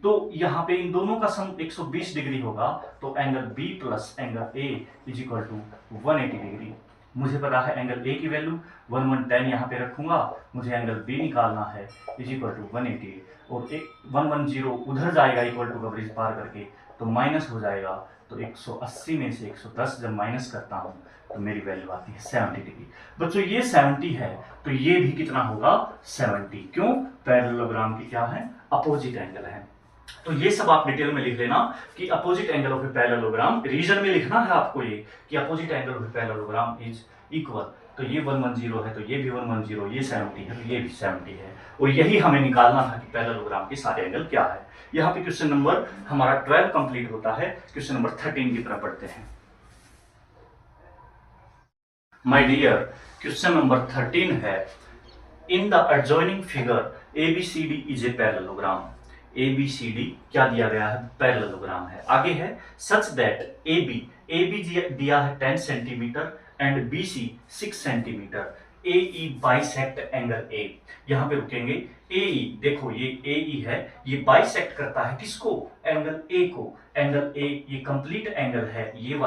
तो यहाँ पे इन दोनों का सम 120 डिग्री होगा, तो angle B plus angle A is equal to 180 degree. मुझे पता है एंगल ए की वैल्यू 110 यहाँ पे रखूंगा, मुझे एंगल बी निकालना है इज इक्वल टू 180, और एक 110 उधर जाएगा इक्वल टू कवरेज पार करके, तो माइनस हो जाएगा, तो 180 में से 110 जब माइनस करता हूँ तो मेरी वैल्यू आती है 70 डिग्री। बच्चों ये 70 है तो ये भी कितना होगा, 70। क्यों? पैरेललोग्राम की क्या है, अपोजिट एंगल है। तो ये सब आप डिटेल में लिख लेना कि opposite angle of a parallelogram, reason में लिखना है आपको ये कि opposite angle of a parallelogram is equal, तो ये 110 है तो ये भी 110, ये 70 है तो ये भी 70 है, और यही हमें निकालना था कि पैरेललोग्राम के सारे एंगल क्या है। यहाँ पे क्वेश्चन नंबर हमारा 12 कंप्लीट होता है। क्वेश्चन नंबर 13 की तरफ पढ़ते हैं। माय डियर, क्वेश्चन नंबर 13 है, इन the adjoining figure ABCD is a parallelogram. ABCD क्या दिया गया है, पैरेललोग्राम है। आगे है सच दैट AB दिया है 10 centimetre and BC 6 centimetre, AE bisect angle A। यहाँ पे रुकेंगे, AE देखो ये AE है, ये बाइसेक्ट करता है किसको, एंगल A को। एंगल A ये कंप्लीट एंगल है, ये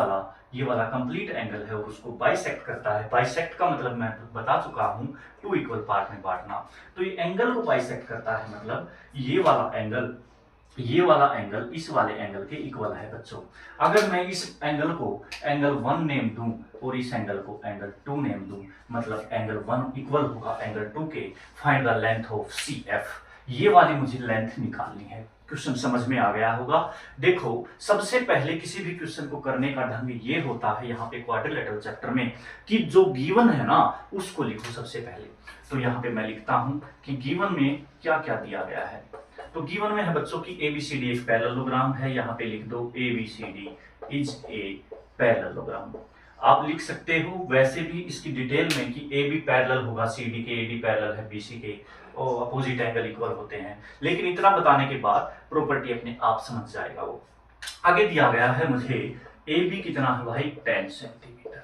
वाला कंप्लीट एंगल है और उसको बाइसेक्ट करता है। बाइसेक्ट का मतलब मैं बता चुका हूं, 2 इक्वल पार्ट में बांटना। तो ये एंगल को बाइसेक्ट करता है, मतलब ये वाला एंगल इस वाले एंगल के इक्वल है। बच्चों अगर मैं इस एंगल को एंगल 1 नेम दूं और इस एंगल को एंगल 2 नेम दूं, मतलब एंगल 1 इक्वल होगा एंगल 2 के। Find the length of CF, ये वाली मुझे लेंथ निकालनी है। क्वेश्चन समझ में आ गया होगा। देखो सबसे पहले किसी भी क्वेश्चन को करने का ढंग ये होता है यहाँ पे क्वाड्रिलेटरल चैप्टर में, कि जो गिवन है ना उसको लिखो सबसे पहले। तो यहाँ पे मैं लिखता हूं कि गिवन में क्या क्या दिया गया है। तो गिवन में है बच्चों की ABCD एक पैरेललोग्राम है, यहाँ पे लिख दो ABCD इज ए पैरेललोग्राम। आप लिख सकते हो वैसे भी इसकी डिटेल में कि AB पैरेलल होगा CD के, AD पैरेलल है BC के, और अपोजिट एंगल इक्वल होते हैं, लेकिन इतना बताने के बाद प्रॉपर्टी अपने आप समझ जाएगा वो। आगे दिया गया है मुझे AB कितना है भाई 10 सेंटीमीटर,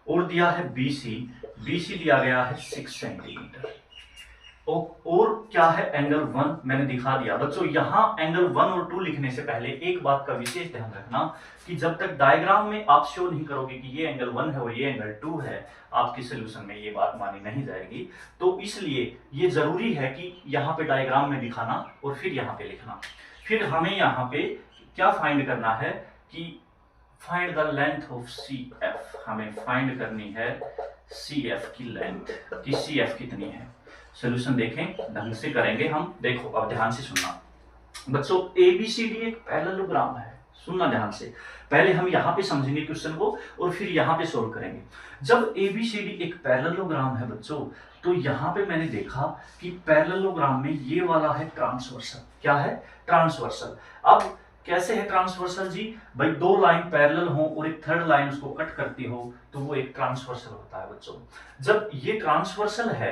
और दिया है BC दिया गया है 6 सेंटीमीटर, और क्या है एंगल 1 मैंने दिखा दिया। बच्चों यहाँ एंगल 1 और 2 लिखने से पहले एक बात का विशेष ध्यान रखना कि जब तक डायग्राम में आप शो नहीं करोगे कि ये एंगल 1 है और ये एंगल 2 है, आपकी सोल्यूशन में ये बात मानी नहीं जाएगी। तो इसलिए ये जरूरी है कि यहाँ पे डायग्राम में दिखाना और फिर यहाँ पे लिखना। फिर हमें यहाँ पे क्या फाइंड करना है कि find the length of C F, हमें फाइंड करनी है सी एफ की लेंथ, कि सी एफ कितनी है। सोल्यूशन देखें, ढंग से करेंगे हम। देखो अब ध्यान से सुनना बच्चों, एबीसीडी एक पैरेललोग्राम है। सुनना ध्यान से, पहले हम यहाँ पे समझेंगे क्वेश्चन को और फिर यहाँ पे सोल्व करेंगे। जब एबीसीडी एक पैरेललोग्राम है बच्चों, तो यहाँ पे मैंने देखा कि पैरेललोग्राम में ये वाला है ट्रांसवर्सल। क्या है? ट्रांसवर्सल। अब कैसे है ट्रांसवर्सल जी? भाई दो लाइन पैरेलल हो और एक थर्ड लाइन उसको कट करती हो तो वो एक ट्रांसवर्सल होता है बच्चों। जब ये ट्रांसवर्सल है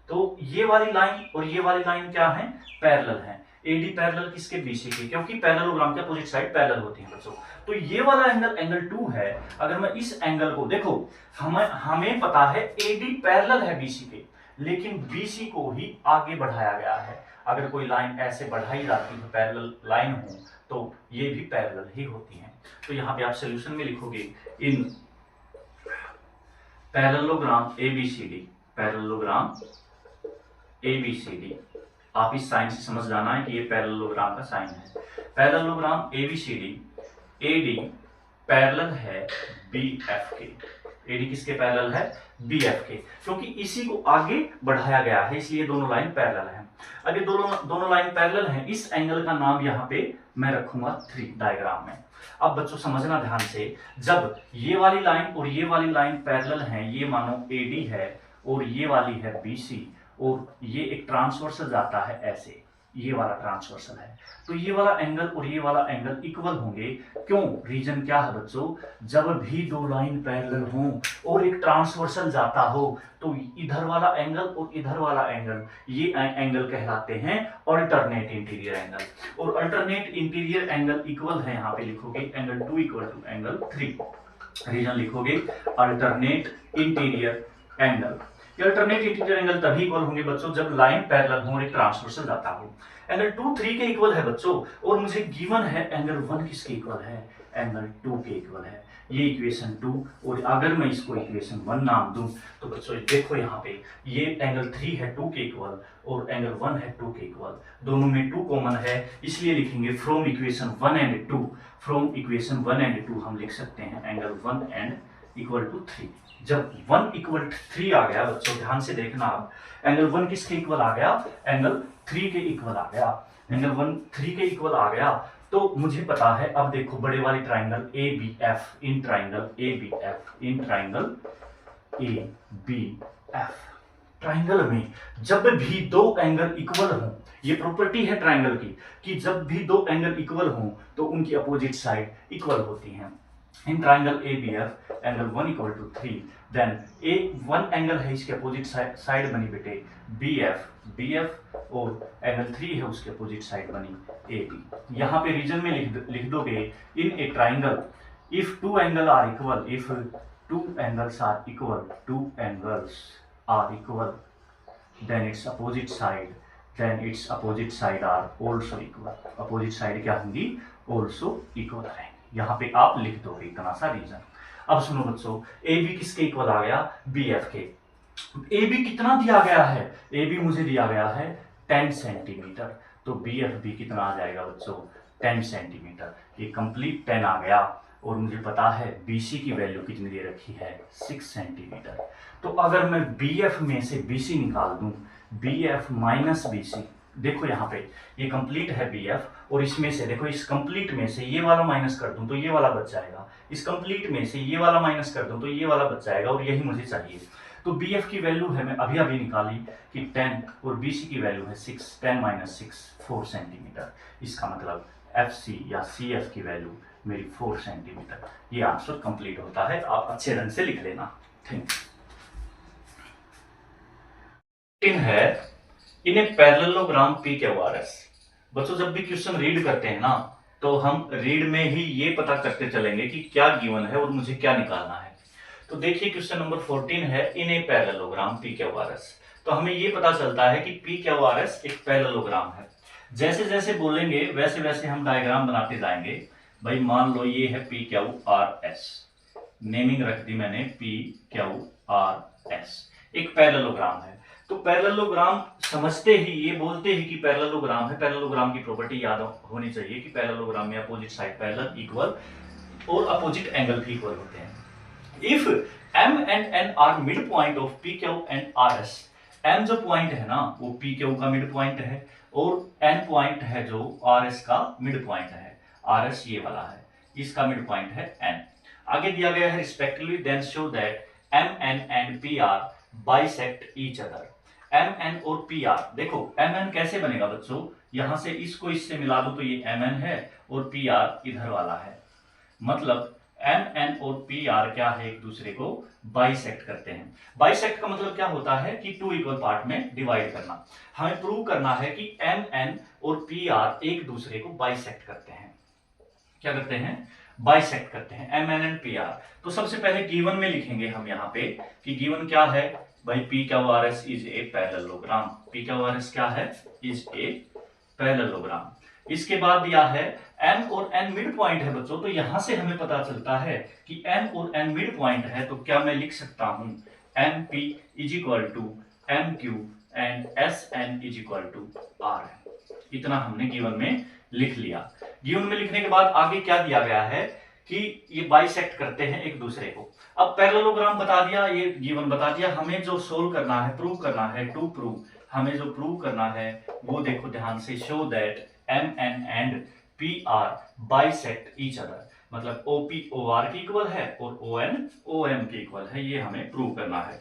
तो ये वाली लाइन और ये वाली लाइन क्या है? पैरेलल है। एडी पैरेलल किसके? बीसी के, क्योंकि पैरेललोग्राम के अपोजिट साइड पैरेलल होती है बच्चों। तो ये वाला एंगल एंगल 2 है। अगर मैं इस एंगल को देखो, हमें पता है एडी पैरेलल है बीसी के, लेकिन बीसी को ही आगे बढ़ाया गया है। अगर कोई लाइन ऐसे बढ़ाई जाती है, पैरेलल लाइन हो, तो ये भी पैरेलल ही होती है। तो यहाँ पे आप सोल्यूशन में लिखोगे in parallelogram ABCD, parallelogram ABCD. आप इस साइन से समझ जाना है कि ये पैरेललोग्राम का साइन है। पैरेललोग्राम एबीसीडी, एडी पैरेलल है बीएफ के। एडी किसके पैरेलल है? बीएफ के, क्योंकि इसी को आगे बढ़ाया गया है, इसलिए दोनों लाइन पैरेलल हैं। अगर दोनों लाइन पैरेलल हैं, इस एंगल का नाम यहाँ पे मैं रखूंगा 3 डायग्राम में। अब बच्चों समझना ध्यान से, जब ये वाली लाइन और ये वाली लाइन पैरेलल हैं, ये मानो एडी है और ये वाली है बीसी, और ये एक ट्रांसवर्सल जाता है ऐसे, ये वाला ट्रांसवर्सल है, तो ये वाला एंगल और ये वाला एंगल इक्वल होंगे। क्यों? रीजन क्या है बच्चों? जब भी दो लाइन पैरेलल हों और एक ट्रांसवर्सल जाता हो, तो इधर वाला एंगल और इधर वाला एंगल, ये एंगल कहलाते हैं अल्टरनेट इंटीरियर एंगल। और अल्टरनेट इंटीरियर एंगल इक्वल है, यहाँ पे लिखोगे angle 2 equal to angle 3। Reason लिखोगे alternate interior angle. Alternate interior angle तभी इक्वल होंगे बच्चों जब लाइन पैरेलल हो और एक ट्रांसवर्सल जाता हो। एंगल 2 3 के इक्वल है बच्चों, और मुझे गिवन है एंगल 1 किसके इक्वल है? एंगल 2 के इक्वल है। ये इक्वेशन 2, और अगर मैं इसको इक्वेशन 1 नाम दूं तो बच्चों देखो यहाँ पे ये एंगल 3 है 2 के इक्वल और एंगल 1 है 2 के इक्वल, दोनों में 2 कॉमन है, इसलिए लिखेंगे from equation 1 and 2। From equation 1 and 2 हम लिख सकते हैं एंगल 1 एंड इक्वल टू 3। जब 1 इक्वल 3 आ गया बच्चों, ध्यान से देखना, अब एंगल 1 किसके इक्वल आ गया? एंगल 3 के इक्वल आ गया। एंगल 1 3 के इक्वल आ गया, तो मुझे पता है, अब देखो बड़े वाली triangle A B F, in triangle A B F, in triangle A B F, triangle में जब भी दो एंगल इक्वल हों, ये प्रॉपर्टी है ट्राइंगल की कि जब भी दो एंगल इक्वल हों तो उनकी अपोजिट साइड इक्वल होती हैं। In triangle A B F angle 1 equal to 3, then A 1 angle है इसके अपोजिट साइड बनी बेटे बी एफ, और एंगल 3 है उसके अपोजिट साइड बनी ए बी। यहाँ पे रीजन में लिख दोगे in a triangle if 2 angle are equal, if 2 angles are equal, 2 angles are equal, then its opposite side are also equal. Opposite side क्या होंगी? ऑल्सो इक्वल रहेंगी। यहाँ पे आप लिख दोगे इतना सा रीजन। अब सुनो बच्चों, ए बी किसके इक्वल आ गया? बी एफ के। ए बी कितना दिया गया है? ए बी मुझे दिया गया है 10 सेंटीमीटर, तो बी एफ बी कितना आ जाएगा बच्चों? 10 सेंटीमीटर। ये कंप्लीट 10 आ गया, और मुझे पता है बी सी की वैल्यू कितनी दे रखी है? 6 सेंटीमीटर। तो अगर मैं बी एफ में से बी सी निकाल दूं, B F minus B C, देखो यहाँ पे ये कंप्लीट है बी एफ, और इसमें से देखो इस कंप्लीट में से ये वाला माइनस कर दूं तो ये वाला बच जाएगा, इस कंप्लीट में से ये वाला माइनस कर दूं तो ये वाला बच जाएगा, और यही मुझे चाहिए। तो बी एफ की वैल्यू है, मैं अभी अभी निकाली कि 10, और बी सी की वैल्यू है 6, 10 माइनस 6 4 सेंटीमीटर। इसका मतलब एफ सी या सी एफ की वैल्यू मेरी 4 सेंटीमीटर। ये आंसर कंप्लीट होता है, आप अच्छे ढंग से लिख लेना। Thank you. है in a parallelogram P Q R S. बच्चों जब भी क्वेश्चन रीड करते हैं ना, तो हम रीड में ही ये पता करते चलेंगे कि क्या गिवन है और मुझे क्या निकालना है। तो देखिए क्वेश्चन नंबर 14 है in a parallelogram P Q R S. तो हमें ये पता चलता है कि पी क्यू आर एस एक पैरेललोग्राम है। जैसे जैसे बोलेंगे वैसे वैसे हम डायग्राम बनाते जाएंगे। भाई मान लो ये है P Q R S, naming रख दी मैंने पी क्यू आर एस, एक पैरेललोग्राम है। तो पैरेललोग्राम समझते ही, ये बोलते ही कि पैरेललोग्राम है, पैरेललोग्राम की प्रॉपर्टी याद होनी चाहिए कि पैरेललोग्राम में अपोजिट साइड पैरेलल इक्वल और अपोजिट एंगल भी इक्वल होते हैं। If m and n are mid point of P Q and R S, m जो पॉइंट है ना वो पी क्यू का मिड पॉइंट है और n पॉइंट है जो आर एस का मिड पॉइंट है। आर एस ये वाला है, इसका मिड पॉइंट है n। आगे दिया गया है respectively then show that m n and p r bisect each other. m n और p r, देखो m n कैसे बनेगा बच्चों, यहां से इसको इससे मिला दो तो ये m n है और p r इधर वाला है, मतलब एम एन और पी आर क्या है, एक दूसरे को बाइसेक्ट करते हैं। बाइसेक्ट का मतलब क्या होता है कि टू इक्वल पार्ट में डिवाइड करना। हमें प्रूव करना है कि एम एन और पी आर एक दूसरे को बाइसेक्ट करते हैं। क्या करते हैं, बाइसेक्ट करते हैं M N and P R. तो सबसे पहले गिवन में लिखेंगे हम यहाँ पे कि गिवन क्या है भाई, P Q R S is a parallelogram. P Q R S क्या है, इज ए पैरेललोग्राम। इसके बाद दिया है m और n मिड पॉइंट है बच्चों, तो यहां से हमें पता चलता है कि m और n मिड पॉइंट है, तो क्या मैं लिख सकता हूं mp is equal to mq and sn is equal to rn। इतना हमने गिवन में लिख लिया। गिवन में लिखने के बाद आगे क्या दिया गया है कि ये बाइसेक्ट करते हैं एक दूसरे को। अब पैरेललोग्राम बता दिया, ये गिवन बता दिया, हमें जो सोल्व करना है, प्रूव करना है, टू प्रूव, हमें जो प्रूव करना है वो देखो ध्यान से, show that M N and P R bisect each other, मतलब OP OR की इक्वल है और ON OM की इक्वल है, ये हमें प्रूव करना है।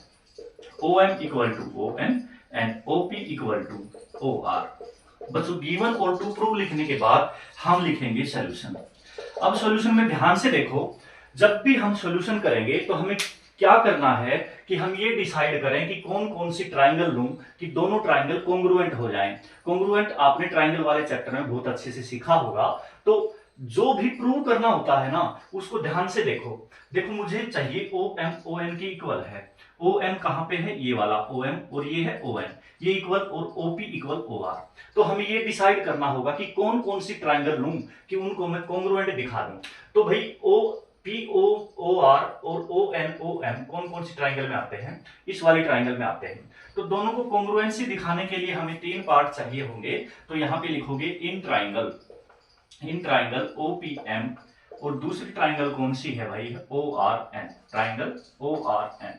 OM equal to ON and OP equal to OR। बच्चों गिवन और टू प्रूव लिखने के बाद हम लिखेंगे सॉल्यूशन। अब सॉल्यूशन में ध्यान से देखो, जब भी हम सॉल्यूशन करेंगे तो हमें क्या करना है कि हम ये डिसाइड करें कि कौन कौन सी ट्राइंगल लूं कि दोनों ट्राइंगल कोंग्रुएंट हो जाएं। कोंग्रुएंट आपने ट्राइंगल वाले चैप्टर में बहुत अच्छे से सीखा होगा। तो जो भी प्रूव करना होता है ना उसको ध्यान से देखो। देखो मुझे चाहिए OM ON की इक्वल है। OM कहां पे है, ये वाला OM और ये है ON, ये इक्वल और OP इक्वल OR। तो हमें ये डिसाइड करना होगा कि कौन कौन सी ट्राइंगल लूं कि उनको मैं कोंग्रुएंट दिखा दूं। तो भाई POR और ONOM कौन कौन सी ट्राइंगल में आते हैं, इस वाली ट्राइंगल में आते हैं। तो दोनों को कोंग्रुएंसी दिखाने के लिए हमें तीन पार्ट चाहिए होंगे। तो यहां पे लिखोगे इन ट्राइंगल OPM और दूसरी ट्राइंगल कौन सी है भाई, ORN, triangle ORN।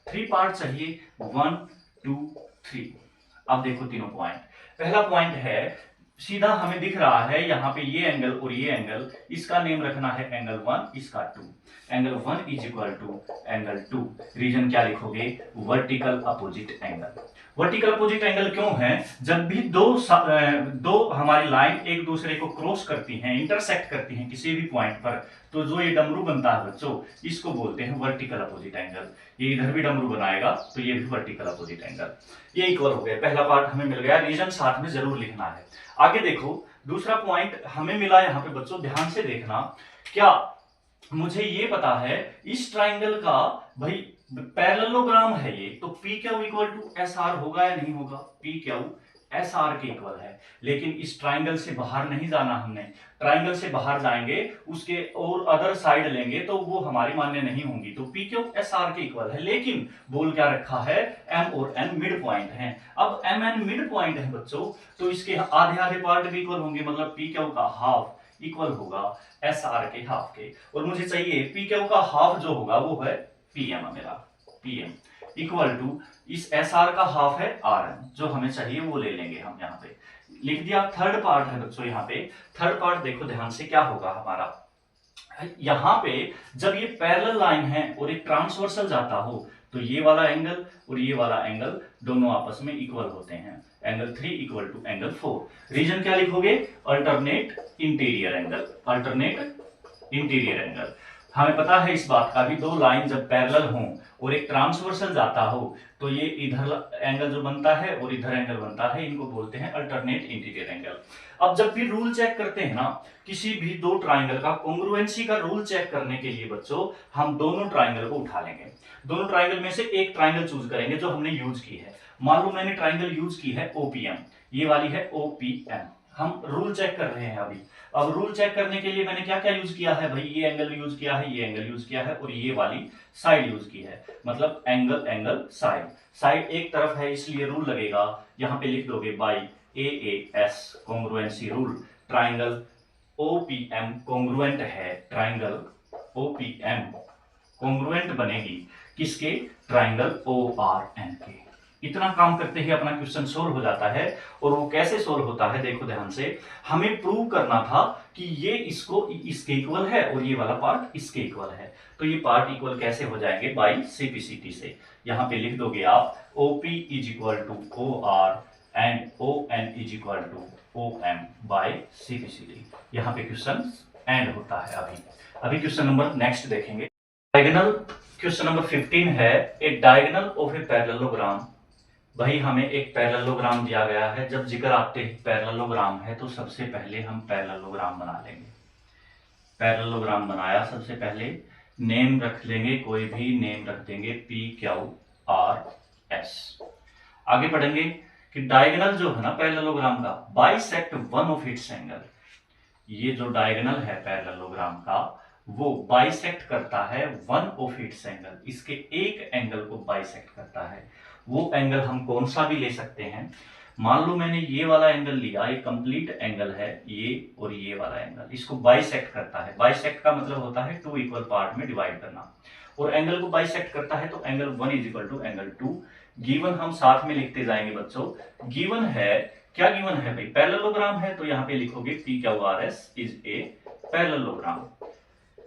Three part चाहिए, 1 2 3। अब देखो तीनों पॉइंट, पहला पॉइंट है सीधा हमें दिख रहा है यहाँ पे ये एंगल और ये एंगल, इसका नेम रखना है एंगल 1, इसका 2। Angle 1 is equal to angle 2। रीजन क्या लिखोगे, vertical opposite angle. Vertical opposite angle क्यों है, जब भी दो हमारी लाइन एक दूसरे को क्रॉस करती हैं, इंटरसेक्ट करती हैं किसी भी पॉइंट पर, तो जो ये डमरू बनता है बच्चों, इसको बोलते हैं वर्टिकल अपोजिट एंगल। ये इधर भी डमरू बनाएगा तो ये भी वर्टिकल अपोजिट एंगल। ये इक्वल हो गया, पहला पार्ट हमें मिल गया, रीजन साथ में जरूर लिखना है। आगे देखो दूसरा पॉइंट हमें मिला यहाँ पे बच्चों, ध्यान से देखना। क्या मुझे ये पता है इस ट्राइंगल का भाई पैरेललोग्राम है ये, तो P Q equal to S R होगा या नहीं होगा, पी क्यू एस आर के इक्वल है। लेकिन इस ट्राइंगल से बाहर नहीं जाना हमने, ट्राइंगल से बाहर जाएंगे उसके और अदर साइड लेंगे तो वो हमारी मान्य नहीं होंगी। तो पी क्यू एस आर के इक्वल है, लेकिन बोल क्या रखा है, एम और एन मिड पॉइंट है। अब एम एन मिड पॉइंट है बच्चों, तो इसके आधे आधे पार्ट भी इक्वल होंगे, मतलब पी क्यू का हाफ इक्वल होगा एस आर के हाफ के। और मुझे चाहिए पी क्यू का हाफ जो होगा वो है पीएम, मेरा पीएम इक्वल टू इस एस आर का हाफ है आर एन, जो हमें चाहिए वो ले लेंगे हम। यहाँ पे लिख दिया। थर्ड पार्ट है बच्चों, यहाँ पे थर्ड पार्ट देखो ध्यान से, क्या होगा हमारा, यहाँ पे जब ये पैरेलल लाइन है और एक ट्रांसवर्सल जाता हो तो ये वाला एंगल और ये वाला एंगल दोनों आपस में इक्वल होते हैं। Angle 3 equal to angle 4। रीजन क्या लिखोगे, alternate interior angle, alternate interior angle. हमें पता है इस बात का भी, दो लाइन जब पैरेलल हों और एक ट्रांसवर्सल जाता हो तो ये इधर एंगल जो बनता है और इधर एंगल बनता है, इनको बोलते हैं अल्टरनेट इंटीरियर एंगल। अब जब भी रूल चेक करते हैं ना किसी भी दो ट्राइंगल का, कोंग्रुएंसी का रूल चेक करने के लिए बच्चों हम दोनों ट्राइंगल को उठा लेंगे। दोनों ट्राइंगल में से एक ट्राइंगल चूज करेंगे जो हमने यूज की है। मान लो मैंने ट्राइंगल यूज की है OPM, ये वाली है OPM। हम रूल चेक कर रहे हैं अभी। अब रूल चेक करने के लिए मैंने क्या क्या यूज किया है भाई, ये एंगल यूज किया है, ये एंगल यूज किया है और ये वाली साइड यूज की है, मतलब एंगल एंगल साइड। साइड एक तरफ है इसलिए रूल लगेगा, यहाँ पे लिख दोगे by AAS congruency rule. Triangle OPM congruent है ट्राइंगल OPM कॉन्ग्रुएंट बनेगी किसके, ट्राइंगल ORN के। इतना काम करते ही अपना क्वेश्चन सोल्व हो जाता है। और वो कैसे सोल्व होता है देखो ध्यान से, हमें प्रूव करना था कि ये इसके इक्वल है और ये वाला पार्ट इसके इक्वल है। तो ये पार्ट इक्वल कैसे हो जाएंगे, बाई CPCT से। यहाँ पे लिख दोगे आप OP is equal to OR and ON is equal to OM by CPCT। यहाँ पे क्वेश्चन एंड होता है। अभी क्वेश्चन नंबर नेक्स्ट देखेंगे। डायगोनल क्वेश्चन नंबर 15 है, a diagonal of a parallelogram. भाई हमें एक पैरेललोग्राम दिया गया है। जब जिक्र आते ही पैरेललोग्राम है तो सबसे पहले हम पैरेललोग्राम बना लेंगे। पैरेललोग्राम बनाया, सबसे पहले नेम रख लेंगे, कोई भी नेम रख देंगे PQRS। आगे पढ़ेंगे कि डायगोनल जो है ना पैरेललोग्राम का, bisect one of its angle. ये जो डायगोनल है पैरेललोग्राम का वो बाइसेक्ट करता है वन ऑफ इट्स एंगल, इसके एक एंगल को बाइसेक्ट करता है। वो एंगल हम कौन सा भी ले सकते हैं। मान लो मैंने ये वाला एंगल लिया, ये कंप्लीट एंगल है ये और ये वाला एंगल, इसको बाइसेक्ट करता है। बाइसेक्ट का मतलब होता है टू इक्वल पार्ट में डिवाइड करना। और एंगल को बाइसेक्ट करता है तो angle 1 is equal to angle 2। Given हम साथ में लिखते जाएंगे बच्चों। गिवन है, क्या गिवन है भाई, पैरेललोग्राम है, तो यहाँ पे लिखोगे PQRS is a parallelogram.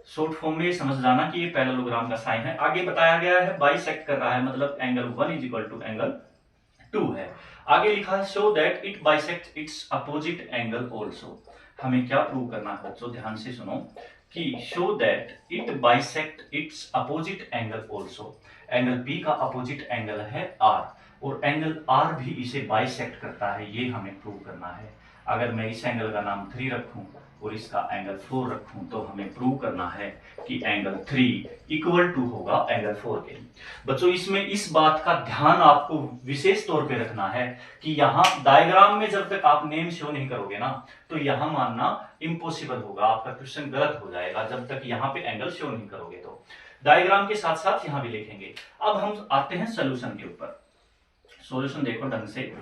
Short form में समझ जाना कि ये पैरेललोग्राम का साइन है। आगे बताया गया है बाइसेक्ट कर रहा है, मतलब angle 1 is equal to angle 2 है। आगे लिखा है show that it bisect its opposite angle also. हमें क्या प्रूव करना है बच्चों, ध्यान से सुनो कि show that it bisect its opposite angle also. Angle P का अपोजिट एंगल है R और एंगल R भी इसे बाइसेक्ट करता है, ये हमें प्रूव करना है। अगर मैं इस एंगल का नाम 3 रखूं और इसका एंगल 4 रखूं तो हमें प्रूव करना है कि एंगल 3 इक्वल टू होगा एंगल 4 के। बच्चों इसमें इस बात का ध्यान आपको विशेष तौर पे रखना है कि यहाँ डायग्राम में जब तक आप नेम शो नहीं करोगे ना तो यहाँ मानना इम्पॉसिबल होगा, आपका क्वेश्चन गलत हो जाएगा जब तक यहाँ पे एंगल शो नहीं करोगे। तो डायग्राम के साथ साथ यहाँ भी लिखेंगे। अब हम आते हैं सोल्यूशन के ऊपर। सोल्यूशन देखो ढंग से,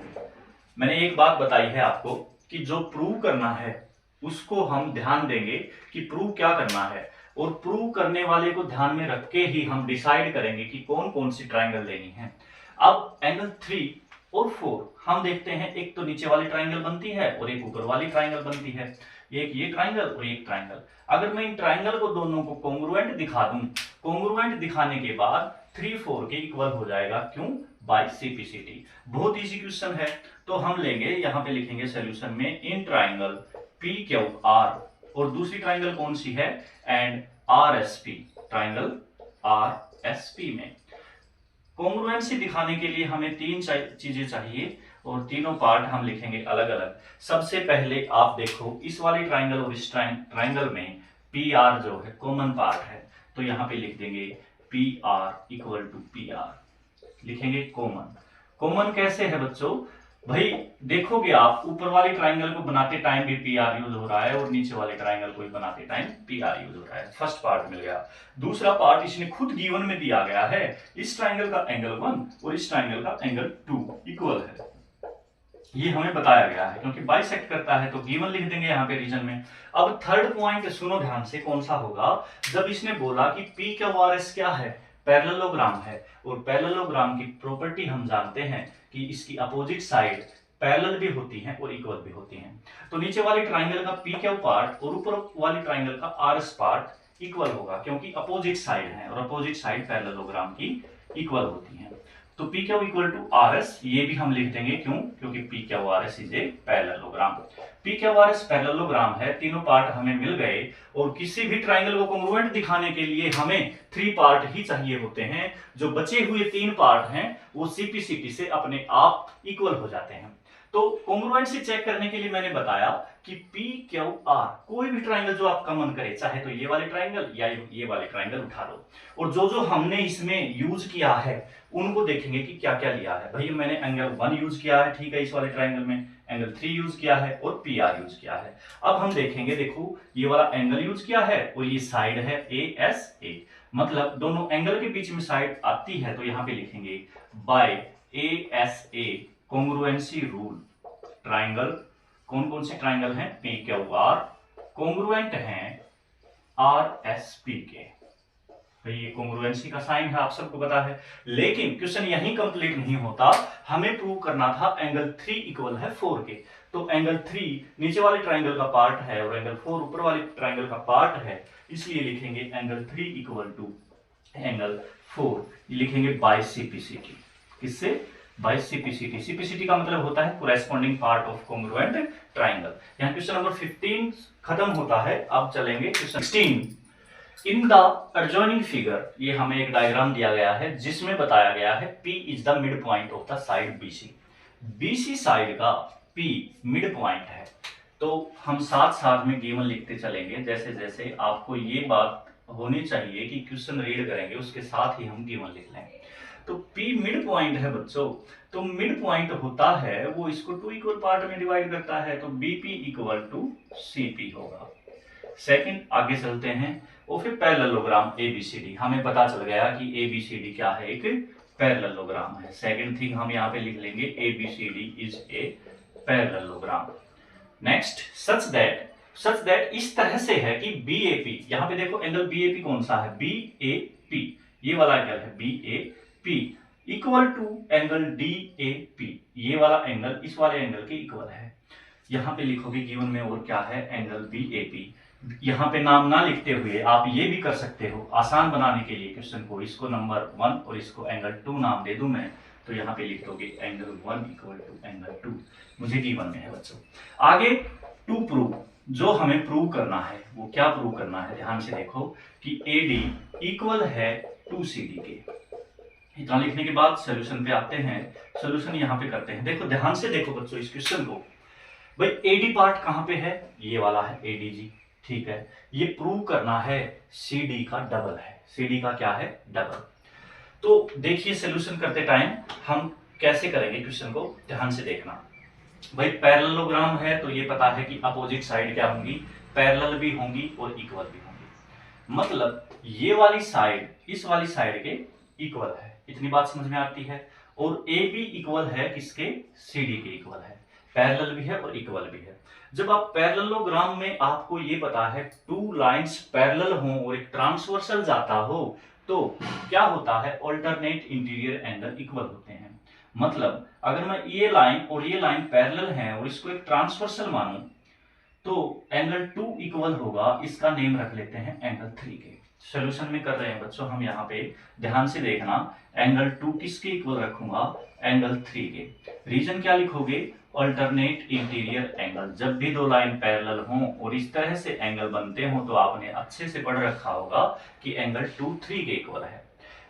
मैंने एक बात बताई है आपको कि जो प्रूव करना है उसको हम ध्यान देंगे कि प्रूव क्या करना है, और प्रूव करने वाले को ध्यान में रख के ही हम डिसाइड करेंगे कि कौन कौन सी ट्राइंगल लेनी है। अब एंगल 3 और 4 हम देखते हैं, एक तो नीचे वाली ट्राइंगल बनती है और एक ऊपर वाली ट्राइंगल बनती है, एक ये ट्राइंगल और एक ट्राइंगल। अगर मैं इन ट्राइंगल को दोनों को कॉन्ग्रुएंट दिखा दूं, कॉन्ग्रुएंट दिखाने के बाद 3 4 के इक्वल हो जाएगा, क्यों, बाय CPCT। बहुत इजी क्वेश्चन है। तो हम लेंगे, यहाँ पे लिखेंगे सोल्यूशन में इन ट्राइंगल PQR और दूसरी ट्राइंगल कौन सी है, एंड RSP, ट्राइंगल RSP में कॉन्ग्रुएंसी दिखाने के लिए हमें 3 चीजें चाहिए और तीनों पार्ट हम लिखेंगे अलग अलग। सबसे पहले आप देखो इस वाली ट्राइंगल और इस ट्राइंगल में PR जो है कॉमन पार्ट है, तो यहाँ पे लिख देंगे PR इक्वल टू PR, लिखेंगे कॉमन। कॉमन कैसे है बच्चों, भाई देखोगे आप ऊपर वाली ट्राइंगल को बनाते टाइम भी PR यूज हो रहा है और नीचे वाले ट्राइंगल को बनाते टाइम PR यूज हो रहा है। फर्स्ट पार्ट मिल गया। दूसरा पार्ट इसने खुद गिवन में दिया गया है, इस ट्राइंगल का एंगल 1 और इस ट्राइंगल का एंगल 2 इक्वल है, ये हमें बताया गया है क्योंकि बाइसेक्ट करता है, तो गिवन लिख देंगे यहाँ पे रीजन में। अब थर्ड पॉइंट सुनो ध्यान से, कौन सा होगा, जब इसने बोला कि PQRS क्या है, पैरेललोग्राम है, और पैरेललोग्राम की प्रॉपर्टी हम जानते हैं कि इसकी अपोजिट साइड पैरेलल भी होती हैं और इक्वल भी होती हैं। तो नीचे वाली ट्राइंगल का PQ पार्ट और ऊपर वाली ट्राइंगल का RS पार्ट इक्वल होगा क्योंकि अपोजिट साइड है और अपोजिट साइड पैरेललोग्राम की इक्वल होती हैं। तो PQ इक्वल टू RS ये भी हम लिख देंगे, क्यों, क्योंकि PQRS is a parallelogram. PQRS parallelogram है, तीनों पार्ट हमें मिल गए और किसी भी ट्राइंगल को कॉन्ग्रुएंट दिखाने के लिए हमें 3 पार्ट ही चाहिए होते हैं। जो बचे हुए 3 पार्ट हैं वो CPCT से अपने आप इक्वल हो जाते हैं। तो कॉन्ग्रुएंसी चेक करने के लिए मैंने बताया कि PQR कोई भी ट्राइंगल जो आपका मन करे, चाहे तो ये वाले ट्राइंगल या ये वाले ट्राइंगल उठा लो, और जो जो हमने इसमें यूज किया है उनको देखेंगे कि क्या क्या लिया है। भाई मैंने एंगल 1 यूज किया है, ठीक है, इस वाले ट्राइंगल में एंगल 3 यूज किया है और PR यूज किया है। अब हम देखेंगे, देखो ये वाला एंगल यूज किया है और ये साइड है ASA, मतलब दोनों एंगल के बीच में साइड आती है, तो यहाँ पे लिखेंगे by ASA congruency rule. Triangle कौन कौन सी ट्राइंगल हैं, PQR कॉन्ग्रुएंट हैं RSP के। भाई ये कोंग्रुएंसी का साइन है, आप सबको पता है। लेकिन क्वेश्चन यहीं कंप्लीट नहीं होता, हमें प्रूव करना था एंगल 3 इक्वल है 4 के। तो एंगल 3 नीचे वाले ट्राइंगल का पार्ट है और एंगल 4 ऊपर वाले ट्राइंगल का पार्ट है, इसलिए लिखेंगे एंगल 3 इक्वल टू एंगल 4, लिखेंगे बाय सीपीसीटी। किससे? By CPCT. सीपीसीटी का मतलब होता है corresponding part of congruent triangle. यहाँ क्वेश्चन नंबर 15 खत्म होता है। अब चलेंगे question 16। In the adjoining figure, ये हमें एक डायग्राम दिया गया है जिसमें बताया गया है P is the mid point of the side BC। BC side का P मिड पॉइंट है। तो हम साथ साथ में गिवन लिखते चलेंगे, जैसे जैसे आपको ये बात होनी चाहिए कि क्वेश्चन रीड करेंगे उसके साथ ही हम गिवन लिख लेंगे। तो P मिड पॉइंट है बच्चों, तो मिड पॉइंट होता है वो इसको 2 इक्वल पार्ट में डिवाइड करता है, तो BP इक्वल टू CP होगा। सेकंड, आगे चलते हैं और फिर पैरेललोग्राम ABCD। हमें पता चल गया कि ABCD क्या है, एक पैरेललोग्राम है। सेकंड थिंग हम यहाँ पे लिख लेंगे ABCD is a parallelogram. Next, such that इस तरह से है कि BAP, यहाँ पे देखो एंगल BAP कौन सा है, BAP, ये वाला एंगल है BAP equal to angle DAP, ये वाला एंगल इस वाले एंगल के इक्वल है। यहाँ पे लिखोगे गिवन में और क्या है, एंगल BAP। यहाँ पे नाम ना लिखते हुए आप ये भी कर सकते हो, आसान बनाने के लिए क्वेश्चन को, इसको नंबर 1 और इसको एंगल 2 नाम दे दूं मैं, तो यहाँ पे लिख दोगे एंगल 1 इक्वल टू एंगल 2, मुझे गिवन में है बच्चों। आगे टू प्रूव, जो हमें प्रूव करना है वो क्या प्रूव करना है, ध्यान से देखो कि AD इक्वल है 2CD के। इतना लिखने के बाद सोल्यूशन पे आते हैं, सोल्यूशन यहाँ पे करते हैं। देखो ध्यान से देखो बच्चों इस क्वेश्चन को, भाई AD पार्ट कहाँ पे है, ये वाला है ADG, ठीक है। ये प्रूव करना है CD का डबल है, CD का क्या है, डबल। तो देखिए सोल्यूशन करते टाइम हम कैसे करेंगे क्वेश्चन को, ध्यान से देखना। भाई पैरेललोग्राम है तो ये पता है कि अपोजिट साइड क्या होंगी, पैरेलल भी होंगी और इक्वल भी होंगी। मतलब ये वाली साइड इस वाली साइड के इक्वल है, इतनी बात समझ में आती है। और AB इक्वल है किसके, CD के इक्वल है, पैरेलल भी है और इक्वल भी है। जब आप पैरेललोग्राम में आपको ये पता है 2 लाइंस पैरेलल हों और एक ट्रांसवर्सल जाता हो, तो क्या होता है, ऑल्टरनेट इंटीरियर एंगल इक्वल होते हैं। मतलब अगर मैं ये लाइन और ये लाइन पैरेलल हैं और इसको एक ट्रांसवर्सल मानूं, तो एंगल 2 इक्वल होगा, इसका नेम रख लेते हैं एंगल 3 के। सोल्यूशन में कर रहे हैं बच्चों हम यहाँ पे, ध्यान से देखना, एंगल 2 किसके इक्वल रखूंगा, एंगल 3 के। रीजन क्या लिखोगे, ऑल्टरनेट इंटीरियर एंगल। जब भी 2 लाइन पैरेलल हों और इस तरह से एंगल बनते हों तो आपने अच्छे से पढ़ रखा होगा कि एंगल 2 3 के इक्वल है।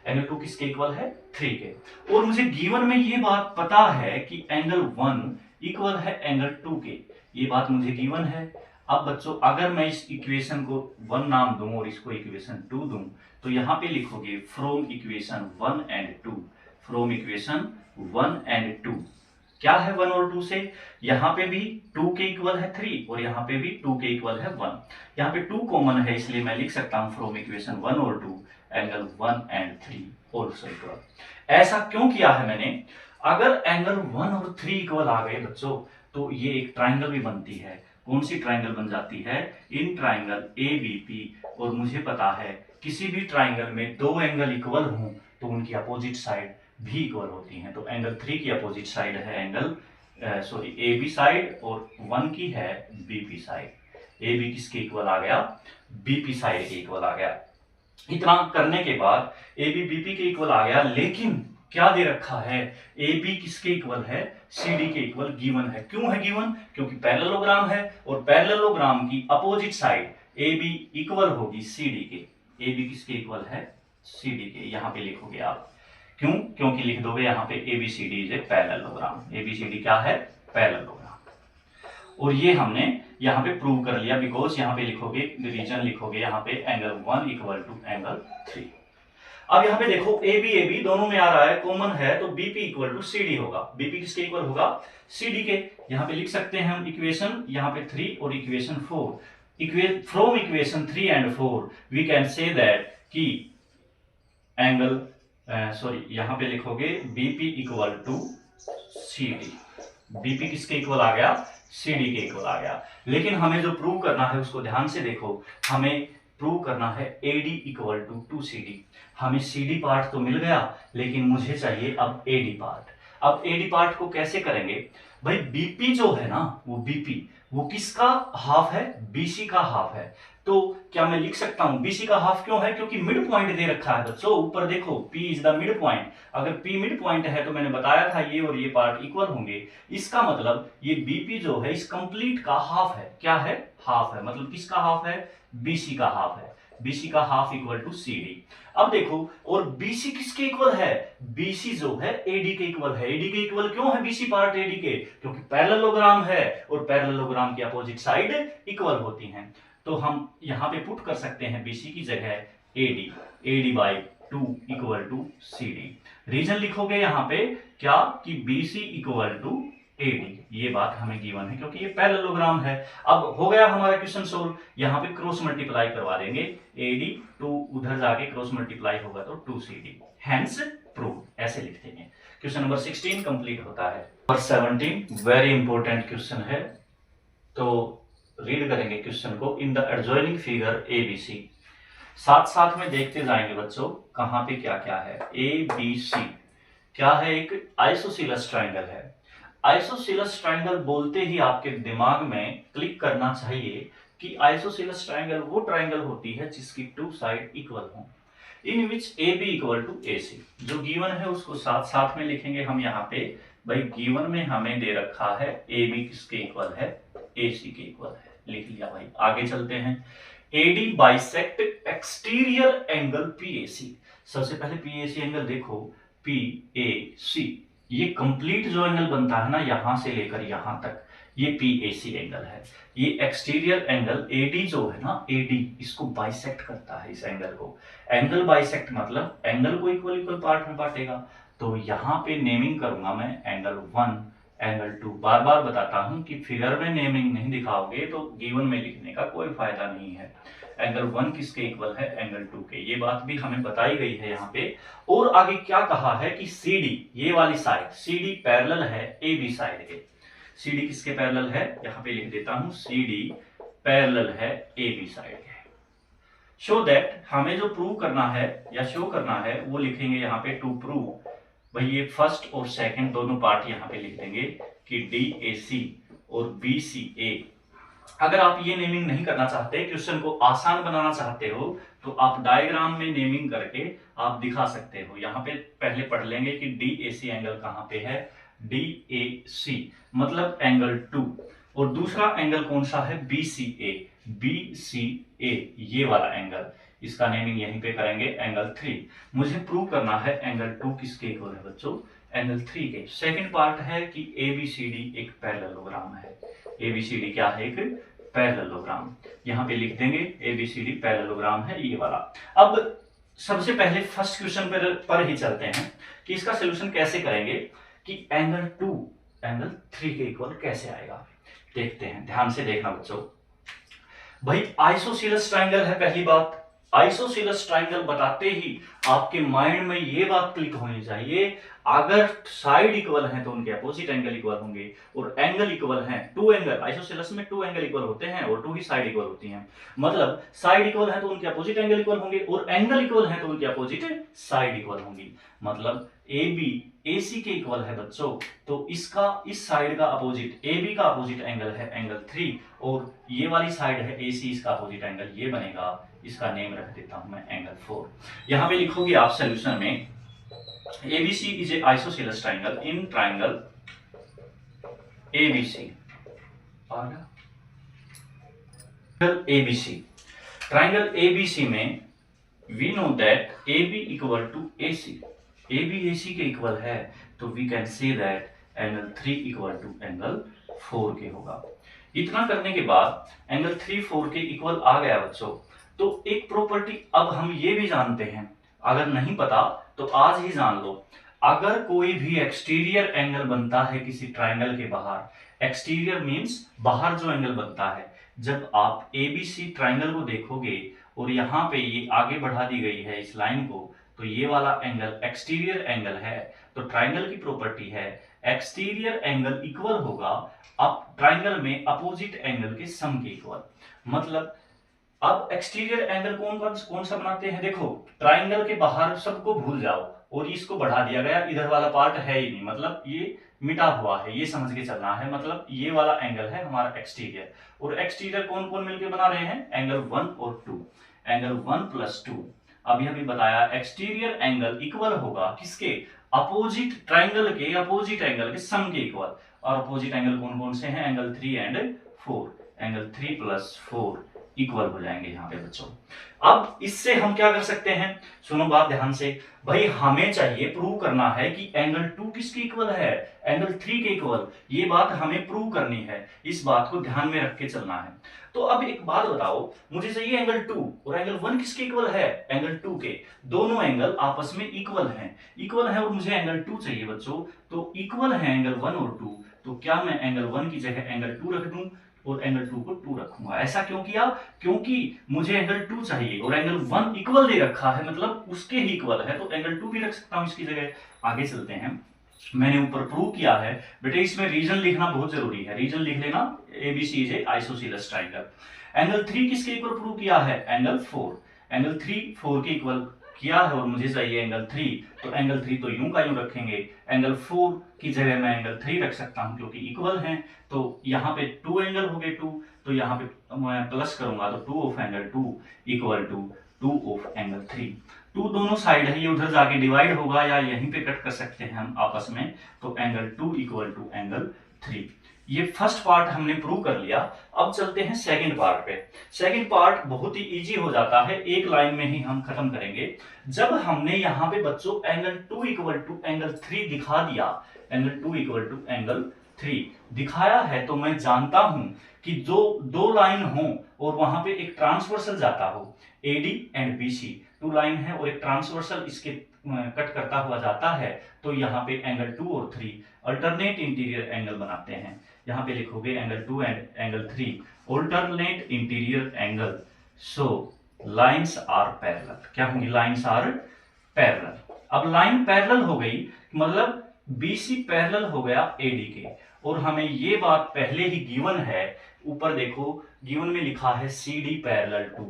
एंगल 2 किसके इक्वल है, 3 के। और मुझे गिवन में ये बात पता है कि एंगल 1 इक्वल है एंगल 2 के, ये बात मुझे गिवन है। अब बच्चों अगर मैं इस इक्वेशन को 1 नाम दूं और इसको इक्वेशन 2 दूं, तो यहाँ पे लिखोगे from equation 1 and 2, from equation 1 and 2 क्या है 1 और 2 से, यहाँ पे भी 2 के इक्वल है 3 और यहाँ पे भी 2 के इक्वल है 1। यहाँ पे 2 कॉमन है इसलिए मैं लिख सकता हूँ फ्रॉम इक्वेशन 1 और 2 एंगल 1 एंड 3 ऑल्सो इक्वल। ऐसा क्यों किया है मैंने, अगर एंगल 1 और 3 इक्वल आ गए बच्चों तो ये एक ट्राइंगल भी बनती है। कौन सी ट्राइंगल बन जाती है, इन ट्राइंगल ABP। और मुझे पता है किसी भी ट्राइंगल में 2 एंगल इक्वल हों तो उनकी अपोजिट साइड भी इक्वल होती हैं। तो एंगल 3 की अपोजिट साइड है एंगल AB साइड और 1 की है BP साइड। AB किसके इक्वल आ गया, BP साइड के इक्वल आ गया। इतना करने के बाद AB BP के इक्वल आ गया, लेकिन क्या दे रखा है, AB किसके इक्वल है, CD के इक्वल गिवन है। क्यों है गिवन, क्योंकि पैरेललोग्राम है और पैरेललोग्राम की अपोजिट साइड AB इक्वल होगी CD के। AB किसके इक्वल है, CD के। यहाँ पे लिखोगे आप, क्यों, क्योंकि लिख दोगे यहाँ पे ABCD is a parallelogram. ABCD क्या है, पैरेललोग्राम। और ये हमने यहाँ पे प्रूव कर लिया, बिकॉज यहाँ पे लिखोगे रीजन लिखोगे यहाँ पे एंगल 1 इक्वल टू एंगल 3। अब यहाँ पे देखो AB दोनों में आ रहा है, कॉमन है, तो BP इक्वल टू CD होगा। BP किसके इक्वल होगा, CD के। यहाँ पे लिख सकते हैं हम इक्वेशन यहाँ पे 3 और equation 4। From equation 3 and 4 we can say that कि एंगल यहाँ पे लिखोगे BP equal to CD। BP किसके इक्वल आ गया, CD के इक्वल आ गया। लेकिन हमें जो प्रूव करना है उसको ध्यान से देखो, हमें प्रूव करना है AD इक्वल टू 2CD। हमें CD पार्ट तो मिल गया, लेकिन मुझे चाहिए अब AD पार्ट। अब AD पार्ट को कैसे करेंगे भाई? BP जो है ना, वो BP वो किसका हाफ है? BC का हाफ है। तो क्या मैं लिख सकता हूं BC का हाफ? क्यों है? क्योंकि मिड पॉइंट दे रखा है बच्चों। ऊपर देखो P is the mid point. अगर P मिड पॉइंट है तो मैंने बताया था ये और ये पार्ट इक्वल होंगे। इसका मतलब ये BP जो है इस कंप्लीट का हाफ है। क्या है? हाफ है। मतलब किसका हाफ है? BC का हाफ है। BC का हाफ इक्वल टू CD। अब देखो, और BC किसके इक्वल है? BC जो है AD के इक्वल है। AD के इक्वल क्यों है BC पार्ट AD के? क्योंकि पैरेललोग्राम है और पैरेललोग्राम की अपोजिट साइड इक्वल होती हैं। तो हम यहां पे पुट कर सकते हैं BC की जगह AD by 2 equal to CD। Reason लिखोगे यहां पे क्या कि BC इक्वल टू AD। ये बात हमें गिवन है क्योंकि ये पैरेललोग्राम है। अब हो गया हमारा क्वेश्चन सोल्व। यहां पे क्रॉस मल्टीप्लाई करवा देंगे। AD 2 उधर जाके क्रॉस मल्टीप्लाई होगा तो 2CD, हेंस प्रूव। ऐसे लिख देंगे। क्वेश्चन नंबर 16 कंप्लीट होता है। और 17 वेरी इंपॉर्टेंट क्वेश्चन है, तो रीड करेंगे क्वेश्चन को। इन द एडजॉइनिंग फिगर ABC, साथ साथ में देखते जाएंगे बच्चों कहां पे क्या क्या है। ABC क्या है? एक आइसोसेलेस ट्रायंगल है। आइसोसेलेस ट्रायंगल बोलते ही आपके दिमाग में क्लिक करना चाहिए कि आइसोसेलेस ट्रायंगल वो ट्रायंगल होती है जिसकी टू साइड इक्वल हो, इन विच AB इक्वल टू AC। जो गिवन है उसको साथ साथ में लिखेंगे हम यहाँ पे। भाई गिवन में हमें दे रखा है AB किसके इक्वल है? AC के इक्वल है। लिख लिया भाई। आगे चलते हैं। AD bisect exterior angle PAC। सबसे पहले PAC एंगल देखो, PAC ये कंप्लीट जो एंगल बनता है ना यहां से लेकर यहां तक, ये PAC एंगल है। ये एक्सटीरियर एंगल AD जो है ना, AD इसको बाइसेक्ट करता है, इस एंगल को। एंगल बाइसेक्ट मतलब एंगल को इक्वल इक्वल पार्ट में बांटेगा। तो यहां पे नेमिंग करूंगा मैं एंगल 1, एंगल 2। बार बार बताता हूं कि फिगर में नेमिंग नहीं दिखाओगे तो गिवन में लिखने का कोई फायदा नहीं है। एंगल 1 किसके इक्वल है? एंगल 2 के। ये बात भी हमें बताई गई है यहाँ पे। और आगे क्या कहा है कि CD ये वाली साइड, CD पैरेलल है AB साइड के। CD किसके पैरेलल है? यहाँ पे लिख देता हूं CD पैरेलल है AB साइड के। शो दैट, हमें जो प्रूव करना है या शो करना है वो लिखेंगे यहाँ पे टू प्रूव। भाई ये फर्स्ट और सेकंड दोनों पार्ट यहाँ पे लिख देंगे कि DAC और BCA। अगर आप ये नेमिंग नहीं करना चाहते, क्वेश्चन को आसान बनाना चाहते हो, तो आप डायग्राम में नेमिंग करके आप दिखा सकते हो। यहाँ पे पहले पढ़ लेंगे कि DAC एंगल कहाँ पे है। DAC मतलब एंगल 2। और दूसरा एंगल कौन सा है? BCA। BCA ये वाला एंगल, इसका नेमिंग यहीं पे करेंगे एंगल 3। मुझे प्रूव करना है एंगल 2 किसके इक्वल है बच्चों? एंगल 3 के। सेकंड पार्ट है कि ABCD एक पैरेललोग्राम है। ABCD क्या है? एक पैरेललोग्राम। यहां पे लिख देंगे ABCD पैरेललोग्राम है ये वाला। अब सबसे पहले फर्स्ट क्वेश्चन पर ही चलते हैं कि इसका सॉल्यूशन कैसे करेंगे कि एंगल 2 एंगल 3 के इक्वल कैसे आएगा। देखते हैं, ध्यान से देखना बच्चों। भाई आइसोसेलेस ट्रायंगल है, पहली बात। आइसोसेलेस ट्रायंगल बताते ही आपके माइंड में ये बात क्लिक होनी चाहिए, अगर साइड इक्वल हैं तो उनके अपोजिट एंगल इक्वल होंगे, और एंगल इक्वल हैं, टू एंगल, आइसोसेलेस में टू एंगल इक्वल होते हैं और टू ही साइड इक्वल होती हैं। मतलब साइड इक्वल है तो उनके अपोजिट एंगल इक्वल होंगे, और एंगल इक्वल है तो उनके अपोजिट साइड इक्वल होंगी। मतलब AB AC के इक्वल है बच्चों, तो इसका इस साइड का अपोजिट, AB का अपोजिट एंगल है एंगल 3, और ये वाली साइड है AC, इसका अपोजिट एंगल ये बनेगा। इसका नेम रख देता हूं मैं एंगल 4। यहां पे लिखोगे आप सॉल्यूशन में ABC is a isosceles triangle in triangle ABC। ABC triangle ABC में we know that AB equal to AC। AB AC के इक्वल है तो we can say that angle 3 equal to angle 4 के होगा। इतना करने के बाद एंगल 3 4 के इक्वल आ गया बच्चों। तो एक प्रॉपर्टी अब हम ये भी जानते हैं, अगर नहीं पता तो आज ही जान लो। अगर कोई भी एक्सटीरियर एंगल बनता है किसी ट्राइंगल के बाहर, एक्सटीरियर मींस बाहर जो एंगल बनता है, जब आप ABC ट्राइंगल को देखोगे और यहाँ पे ये आगे बढ़ा दी गई है इस लाइन को, तो ये वाला एंगल एक्सटीरियर एंगल है। तो ट्राइंगल की प्रॉपर्टी है एक्सटीरियर एंगल इक्वल होगा अब ट्राइंगल में अपोजिट एंगल के सम के इक्वल। मतलब अब एक्सटीरियर एंगल कौन सा बनाते हैं, देखो ट्राइंगल के बाहर सबको भूल जाओ और इसको बढ़ा दिया गया, इधर वाला पार्ट है ही नहीं, मतलब ये मिटा हुआ है, ये समझ के चलना है, मतलब ये वाला एंगल है हमारा एक्सटीरियर। और एक्सटीरियर कौन कौन मिलकर बना रहे हैं, एंगल 1 और 2, एंगल 1 + 2। अभी अभी बताया एक्सटीरियर एंगल इक्वल होगा किसके, अपोजिट ट्राइंगल के, अपोजिट एंगल के सम के इक्वल। और अपोजिट एंगल कौन कौन से हैं, एंगल 3 एंड 4, एंगल 3 + 4 इक्वल हो जाएंगे यहाँ पे बच्चों। अब इससे हम क्या कर सकते हैं, सुनो बात ध्यान से, भाई हमें चाहिए प्रूव करना है कि एंगल 2 किसके इक्वल है, एंगल 3 के इक्वल, ये बात हमें प्रूव करनी है, इस बात को ध्यान में रख के चलना है। तो अब एक बात बताओ, मुझे चाहिए एंगल 2 और एंगल 1 किसके इक्वल है, एंगल 2 के, दोनों एंगल आपस में इक्वल हैं और मुझे एंगल 2 चाहिए बच्चों, तो इक्वल है एंगल 1 और 2, तो क्या मैं एंगल 1 की जगह एंगल 2 रख दूं और एंगल 2 को 2 रखूंगा। ऐसा क्यों किया, क्योंकि मुझे एंगल 2 चाहिए और एंगल 1 इक्वल दे रखा है, मतलब उसके ही इक्वल है, तो एंगल 2 भी रख सकता हूं इसकी जगह। आगे चलते हैं, मैंने ऊपर प्रूव किया है बेटे, इसमें रीजन लिखना बहुत जरूरी है, रीजन लिख लेना, ABC is a isosceles triangle. Angle 3 किसके इक्वल प्रूव किया है, एंगल 4, एंगल 3 4 के इक्वल किया है और मुझे चाहिए एंगल 3, तो एंगल 3 तो यूं का यूं रखेंगे, एंगल 4 की जगह मैं एंगल 3 रख सकता हूं क्योंकि इक्वल हैं, तो यहाँ पे 2 एंगल हो गए 2, तो यहाँ पे मैं प्लस करूंगा तो 2 of angle 2 equal to 2 of angle 3। 2 दोनों साइड है, ये उधर जाके डिवाइड होगा या यहीं पे कट कर सकते हैं हम आपस में, तो एंगल 2 इक्वल टू एंगल 3। ये फर्स्ट पार्ट हमने प्रूव कर लिया। अब चलते हैं सेकंड पार्ट पे। सेकंड पार्ट बहुत ही इजी हो जाता है, एक लाइन में ही हम खत्म करेंगे। जब हमने यहाँ पे बच्चों एंगल 2 इक्वल टू एंगल 3 दिखा दिया, एंगल 2 इक्वल टू एंगल 3 दिखाया है, तो मैं जानता हूं कि जो दो लाइन हो और वहां पे एक ट्रांसवर्सल जाता हो, एडी एंड बीसी, 2 लाइन है और एक ट्रांसवर्सल इसके कट करता हुआ जाता है, तो यहाँ पे एंगल 2 और 3 अल्टरनेट इंटीरियर एंगल बनाते हैं। यहाँ पे लिखोगे angle 2 and angle 3 alternate interior angle, so lines are parallel. क्या होंगी, लाइंस आर पैरेलल। अब लाइन पैरेलल हो गई, मतलब बीसी पैरेलल हो गया एडी के, और हमें ये बात पहले ही गिवन है, ऊपर देखो गिवन में लिखा है CD parallel to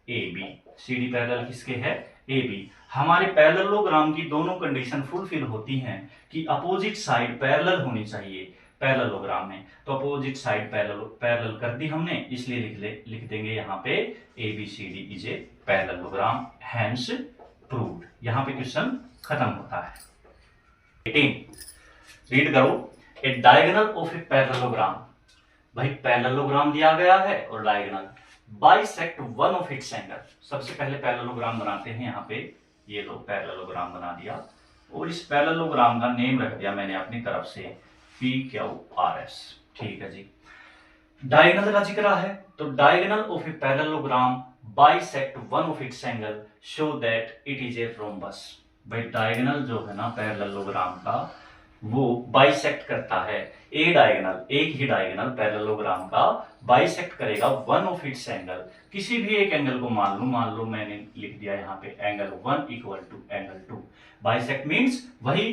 AB, CD parallel किसके है, AB। हमारे पैरेललोग्राम की दोनों कंडीशन फुलफिल होती हैं कि अपोजिट साइड पैरेलल होनी चाहिए पैरेललोग्राम में, तो अपोजिट साइड पैरेलल कर दी हमने, इसलिए लिख देंगे यहाँ पे ABCD is a parallelogram, hence proved. यहाँ पे क्वेश्चन खत्म होता है। 18 रीड करो, a diagonal of a parallelogram. भाई पैरेललोग्राम दिया गया है और diagonal bisect one of its angle. सबसे पहले पैरेललोग्राम बनाते हैं, यहाँ पे ये लो पैरेललोग्राम बना दिया और इस पैरेललोग्राम का नेम रख दिया मैंने अपनी तरफ से PQRS। ठीक है जी, डायगोनल का जिक्र है, तो diagonal of a parallelogram bisect one of its angle show that it is a rhombus. भाई डायगोनल जो है ना पैरेललोग्राम का, वो बाइसेक्ट करता है, ए डायगोनल, एक ही डायगोनल पैरेललोग्राम का बाइसेक्ट करेगा वन ऑफ इट्स एंगल, किसी भी एक एंगल को मान लो मैंने लिख दिया यहाँ पे angle 1 equal to angle 2। Bisect means वही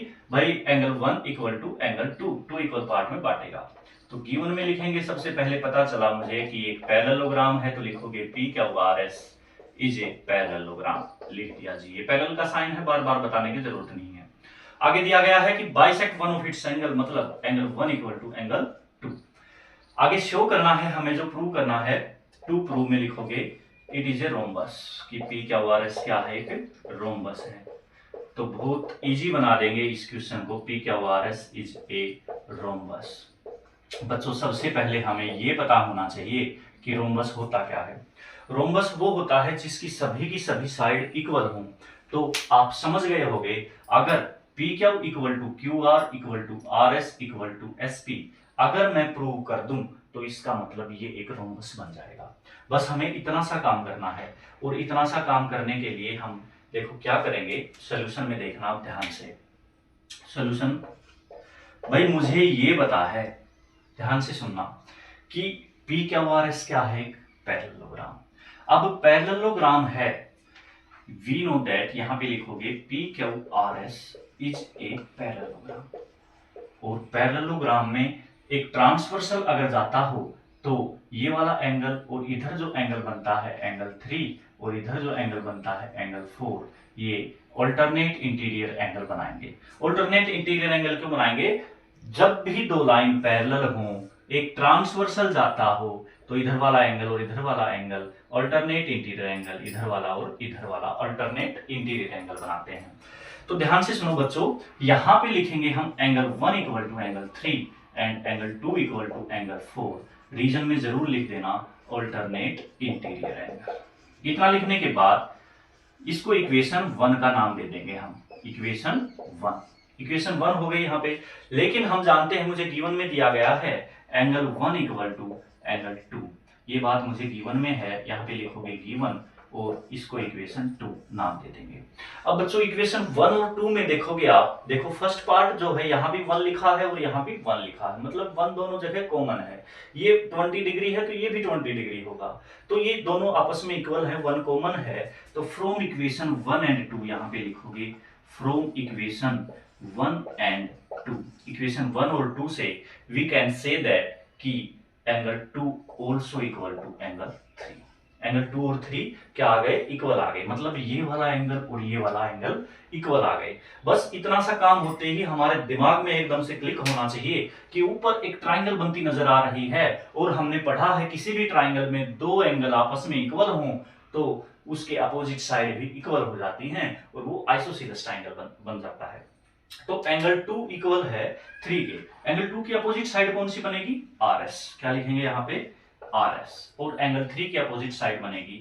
angle 1 equal to angle 2 equal part में बांटेगा। तो गिवन में लिखेंगे, सबसे पहले पता चला मुझे कि एक पैरेललोग्राम है, तो लिखोगे PQRS इज ए पैरेललोग्राम, लिख दिया जी, ये पैरेलल का साइन है, बार बार बताने की जरूरत नहीं है। आगे दिया गया है कि bisect one of its angle, मतलब एंगल 1 इक्वल टू एंगल 2। आगे शो करना है हमें, जो प्रूव करना है, टू प्रूव में लिखोगे इट इज ए रोम्बस, कि PQRS क्या है, एक रोम्बस है। तो बहुत इजी बना देंगे इस क्वेश्चन को, PQRS इज ए रोम्बस। बच्चों सबसे पहले हमें ये पता होना चाहिए कि रोम्बस होता क्या है। रोम्बस वो होता है जिसकी सभी की सभी साइड इक्वल हो। तो आप समझ गए होंगे, अगर PQ equal to QR equal to RS equal to SP अगर मैं प्रूव कर दूं, तो इसका मतलब ये एक रोम्बस बन जाएगा। बस हमें इतना सा काम करना है, और इतना सा काम करने के लिए हम देखो क्या करेंगे, सोल्यूशन में देखना आप ध्यान से। सोल्यूशन, भाई मुझे ये पता है, ध्यान से सुनना, कि PQRS क्या है, एक पैरेललोग्राम। अब पैरेललोग्राम है, वी नो दैट, यहां पे लिखोगे PQRS इज ए पैरेललोग्राम, और पैरेललोग्राम में एक ट्रांसवर्सल अगर जाता हो तो ये वाला एंगल और इधर जो एंगल बनता है एंगल 3 और इधर जो एंगल बनता है एंगल 4, ये ऑल्टरनेट इंटीरियर एंगल बनाएंगे। ऑल्टरनेट इंटीरियर एंगल क्यों बनाएंगे? जब भी दो लाइन पैरेलल हो, एक ट्रांसवर्सल जाता हो, तो इधर वाला एंगल और इधर वाला एंगल ऑल्टरनेट इंटीरियर एंगल, इधर वाला और इधर वाला ऑल्टरनेट इंटीरियर एंगल बनाते हैं। तो ध्यान से सुनो बच्चों, यहां पे लिखेंगे हम angle 1 equal to angle 3 and angle 2 equal to angle 4। Reason में जरूर लिख देना ऑल्टरनेट इंटीरियर एंगल। इतना लिखने के बाद इसको इक्वेशन 1 का नाम दे देंगे हम, इक्वेशन 1। इक्वेशन 1 हो गई यहाँ पे, लेकिन हम जानते हैं मुझे गिवन में दिया गया है एंगल 1 इक्वल टू एंगल 2। ये बात मुझे गिवन में है, यहाँ पे लिखोगे गिवन और इसको इक्वेशन 2 नाम दे देंगे। अब बच्चों इक्वेशन 1 और 2 में देखोगे आप, देखो फर्स्ट पार्ट जो है यहाँ भी 1 लिखा है और यहाँ भी 1 लिखा है, मतलब 1 दोनों जगह कॉमन है। ये 20 डिग्री है तो ये भी 20 डिग्री होगा, तो ये दोनों आपस में इक्वल है, 1 कॉमन है। तो फ्रॉम इक्वेशन 1 एंड 2 यहाँ पे लिखोगे फ्रॉम इक्वेशन 1 एंड 2, इक्वेशन 1 और 2 से वी कैन से दैट कि angle 2 also equal to angle 3। Angle 2 और 3 क्या आ गए? इक्वल आ गए, मतलब ये वाला एंगल और ये वाला एंगल इक्वल आ गए। बस इतना सा काम होते ही हमारे दिमाग में एकदम से क्लिक होना चाहिए कि ऊपर एक ट्राइंगल बनती नजर आ रही है और हमने पढ़ा है किसी भी ट्राइंगल में दो एंगल आपस में इक्वल हों तो उसके अपोजिट साइड भी इक्वल हो जाती हैं और वो आइसोसेलेस ट्राइंगल बन जाता है। तो एंगल 2 इक्वल है 3 के, एंगल 2 की अपोजिट साइड कौन सी बनेगी? RS। क्या लिखेंगे यहाँ पे? RS। और एंगल 3 की अपोजिट साइड बनेगी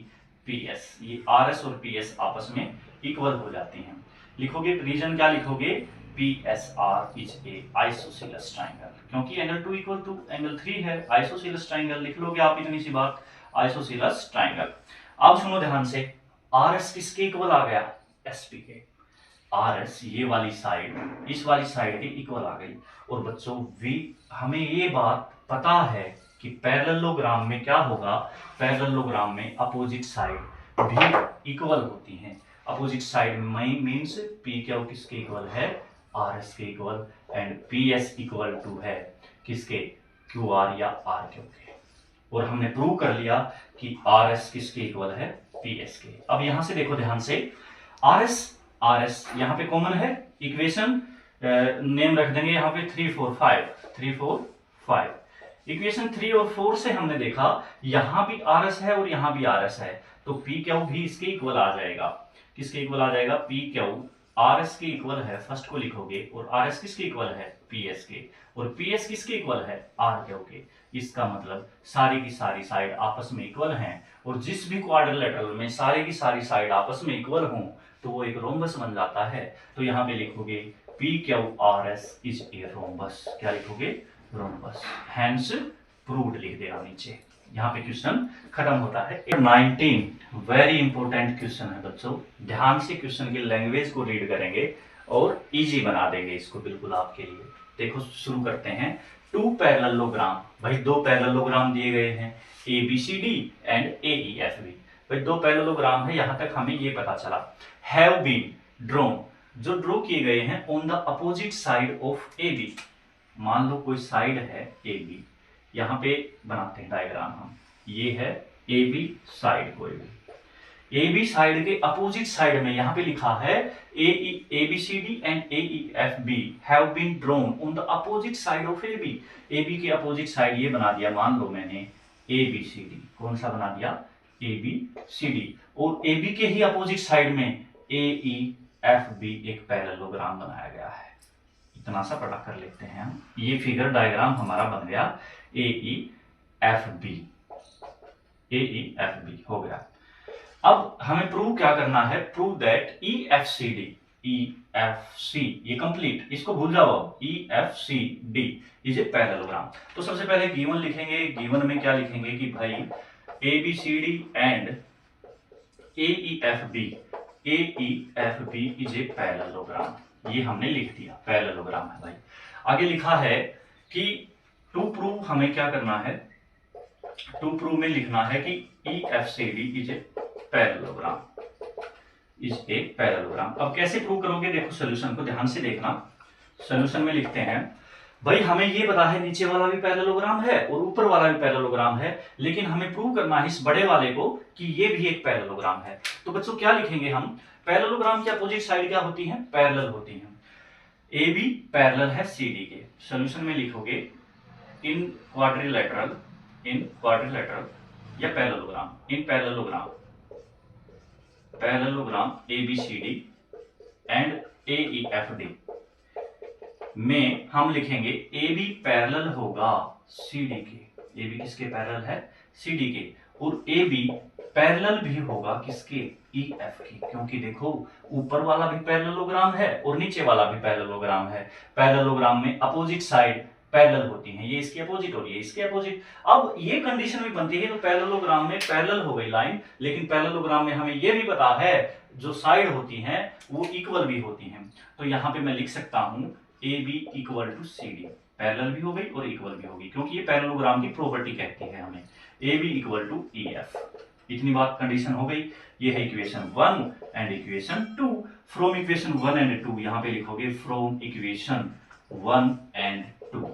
PS। ये RS और PS आपस में इक्वल हो जाती हैं। लिखोगे रीजन क्या लिखोगे? PSR is a isosceles triangle, क्योंकि एंगल 2 इक्वल टू एंगल 3 है, आइसोसेलेस ट्राइंगल लिख लोगे आप, इतनी सी बात, आइसोसेलेस ट्राइंगल। अब सुनो ध्यान से, RS किसके इक्वल आ गया? SP के। RS ये वाली साइड इस वाली साइड के इक्वल आ गई। और बच्चों हमें ये बात पता है कि पैरेललोग्राम में क्या होगा? पैरेललोग्राम में अपोजिट साइड भी इक्वल होती हैं। अपोजिट साइड मीन्स PQ किसके इक्वल है? RS के equal, and PS equal to है किसके? QR या RQ के। और हमने प्रूव कर लिया कि RS किसके इक्वल है? PS के। अब यहां से देखो ध्यान से, RS यहाँ पे कॉमन है, इक्वेशन नेम रख देंगे यहाँ पे 3 4 5। इक्वेशन 3 और 4 से हमने देखा यहाँ भी RS है और यहाँ भी RS है, तो PQ भी इसके इक्वल आ जाएगा। किसके इक्वल आ जाएगा? PQ RS के इक्वल है, फर्स्ट को लिखोगे, और RS किसके इक्वल है? PS के। और PS किसके इक्वल है? RQ के। इसका मतलब सारी की सारी साइड आपस में इक्वल हैं, और जिस भी क्वाड्रिलेटरल में सारी की सारी साइड आपस में इक्वल हों तो वो एक रोम्बस बन जाता है। तो यहाँ पे लिखोगे PQRS इज ए रोम्बस। क्या लिखोगे? रोम्बस। हैंस प्रूव्ड लिख देना नीचे। यहाँ पे क्वेश्चन खत्म होता है। 19 वेरी इंपॉर्टेंट क्वेश्चन है बच्चों, ध्यान से क्वेश्चन की लैंग्वेज को रीड करेंगे और इजी बना देंगे इसको बिल्कुल आपके लिए। देखो शुरू करते हैं। 2 पैरेललोग्राम, भाई 2 पैरेललोग्राम दिए गए हैं, ABCD एंड AEFB। भाई 2 पैरेललोग्राम है, यहां तक हमें ये पता चला। हैव बीन ड्रॉन, जो ड्रॉ किए गए हैं on the opposite side of AB। मान लो कोई साइड है AB, यहाँ पे बनाते हैं डायग्राम हम, ये है AB साइड, कोई भी AB साइड के अपोजिट साइड में यहाँ पे लिखा है ABCD and AEFB have been drawn on the opposite side of AB। AB के अपोजिट साइड ये बना दिया, मान लो मैंने ABCD, कौन सा बना दिया? ABCD। और AB के ही अपोजिट साइड में AEFB एक पैरेललोग्राम बनाया गया है। इतना सा पता कर लेते हैं हम, ये फिगर डायग्राम हमारा बन गया AEFB हो गया। अब हमें प्रूव क्या करना है? प्रूव दैट EFCD ये कंप्लीट, इसको भूल जाओ, EFCD इज ए पैरेललोग्राम। तो सबसे पहले गिवन लिखेंगे। गिवन में क्या लिखेंगे कि भाई ABCD and AEFB is a parallelogram. ये हमने लिख दिया, पैरेललोग्राम है भाई। आगे लिखा है कि टू प्रूव हमें क्या करना है? टू प्रूव में लिखना है कि EFCD is a parallelogram, is a parallelogram. अब कैसे प्रूव करोगे? देखो सॉल्यूशन को ध्यान से देखना। सॉल्यूशन में लिखते हैं भाई हमें ये पता है नीचे वाला भी पैरेललोग्राम है और ऊपर वाला भी पैरेललोग्राम है, लेकिन हमें प्रूव करना है इस बड़े वाले को कि ये भी एक पैरेललोग्राम है। तो बच्चों क्या लिखेंगे हम, पैरेललोग्राम की अपोजिट साइड क्या होती है, पैरेलल होती है। ए बी पैरेलल है सी डी के। सोल्यूशन में लिखोगे इन क्वाड्रिलेटरल या parallelogram A B C D and A E F D में हम लिखेंगे ए बी पैरेलल होगा सी डी के। ए बी किसके पैरेलल है, सी डी के। और ए बी पैरेलल भी होगा किसके, ई एफ के। क्योंकि देखो ऊपर वाला भी पैरेललोग्राम है और नीचे वाला भी पैरेललोग्राम है। पैरेललोग्राम में अपोजिट साइड पैरेलल होती हैं, ये इसकी अपोजिट और ये इसके अपोजिट। अब ये कंडीशन भी बनती है तो पैरेललोग्राम में पैरेलल हो गई लाइन, लेकिन पैरेललोग्राम में हमें ये भी पता है जो साइड होती हैं वो इक्वल भी होती हैं। तो यहाँ पे मैं लिख सकता हूं A B equal to C D, parallel भी हो गई और इक्वल भी होगी, क्योंकि ये पैरेललोग्राम की प्रॉपर्टी कहती है हमें। A B equal to E F, इतनी बात कंडीशन हो गई। ये है equation 1 and equation 2। From equation 1 and 2 यहाँ पे लिखोगे फ्रॉम इक्वेशन 1 एंड 2।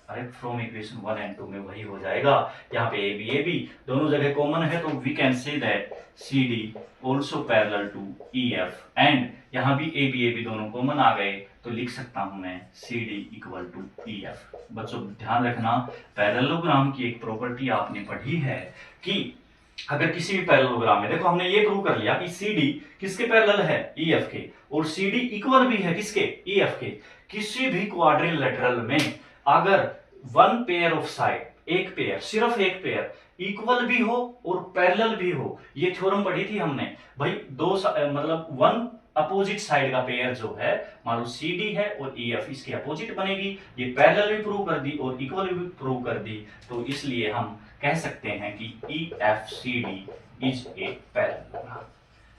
अरे फ्रॉम इक्वेशन 1 एंड 2 में वही हो जाएगा। यहाँ पे ए बी दोनों जगह कॉमन है, तो we can say that C D also parallel to E F. And यहाँ भी ए बी दोनों कॉमन आ गए, तो लिख सकता हूं मैं C D equal to E F. बच्चों ध्यान रखना, पैरेललोग्राम की एक प्रॉपर्टी आपने पढ़ी है कि अगर किसी भी पैरेललोग्राम में, देखो हमने ये प्रूव कर लिया कि सी डी किसके पैरेलल है, ई एफ के, और सी डी इक्वल भी है किसके, ई एफ के। किसी भी क्वाड्रिलेटरल में अगर वन पेयर ऑफ साइड, एक पेयर, सिर्फ एक पेयर इक्वल भी हो और पैरेलल भी हो, ये थ्योरम पढ़ी थी हमने भाई। दो मतलब वन अपोजिट साइड का पेयर जो है, मान लो सी डी है और ई एफ, इसके अपोजिट बनेगी। ये पैरेलल भी प्रूव कर दी और इक्वल भी प्रूव कर दी, तो इसलिए हम कह सकते हैं कि E F C D is a parallelogram.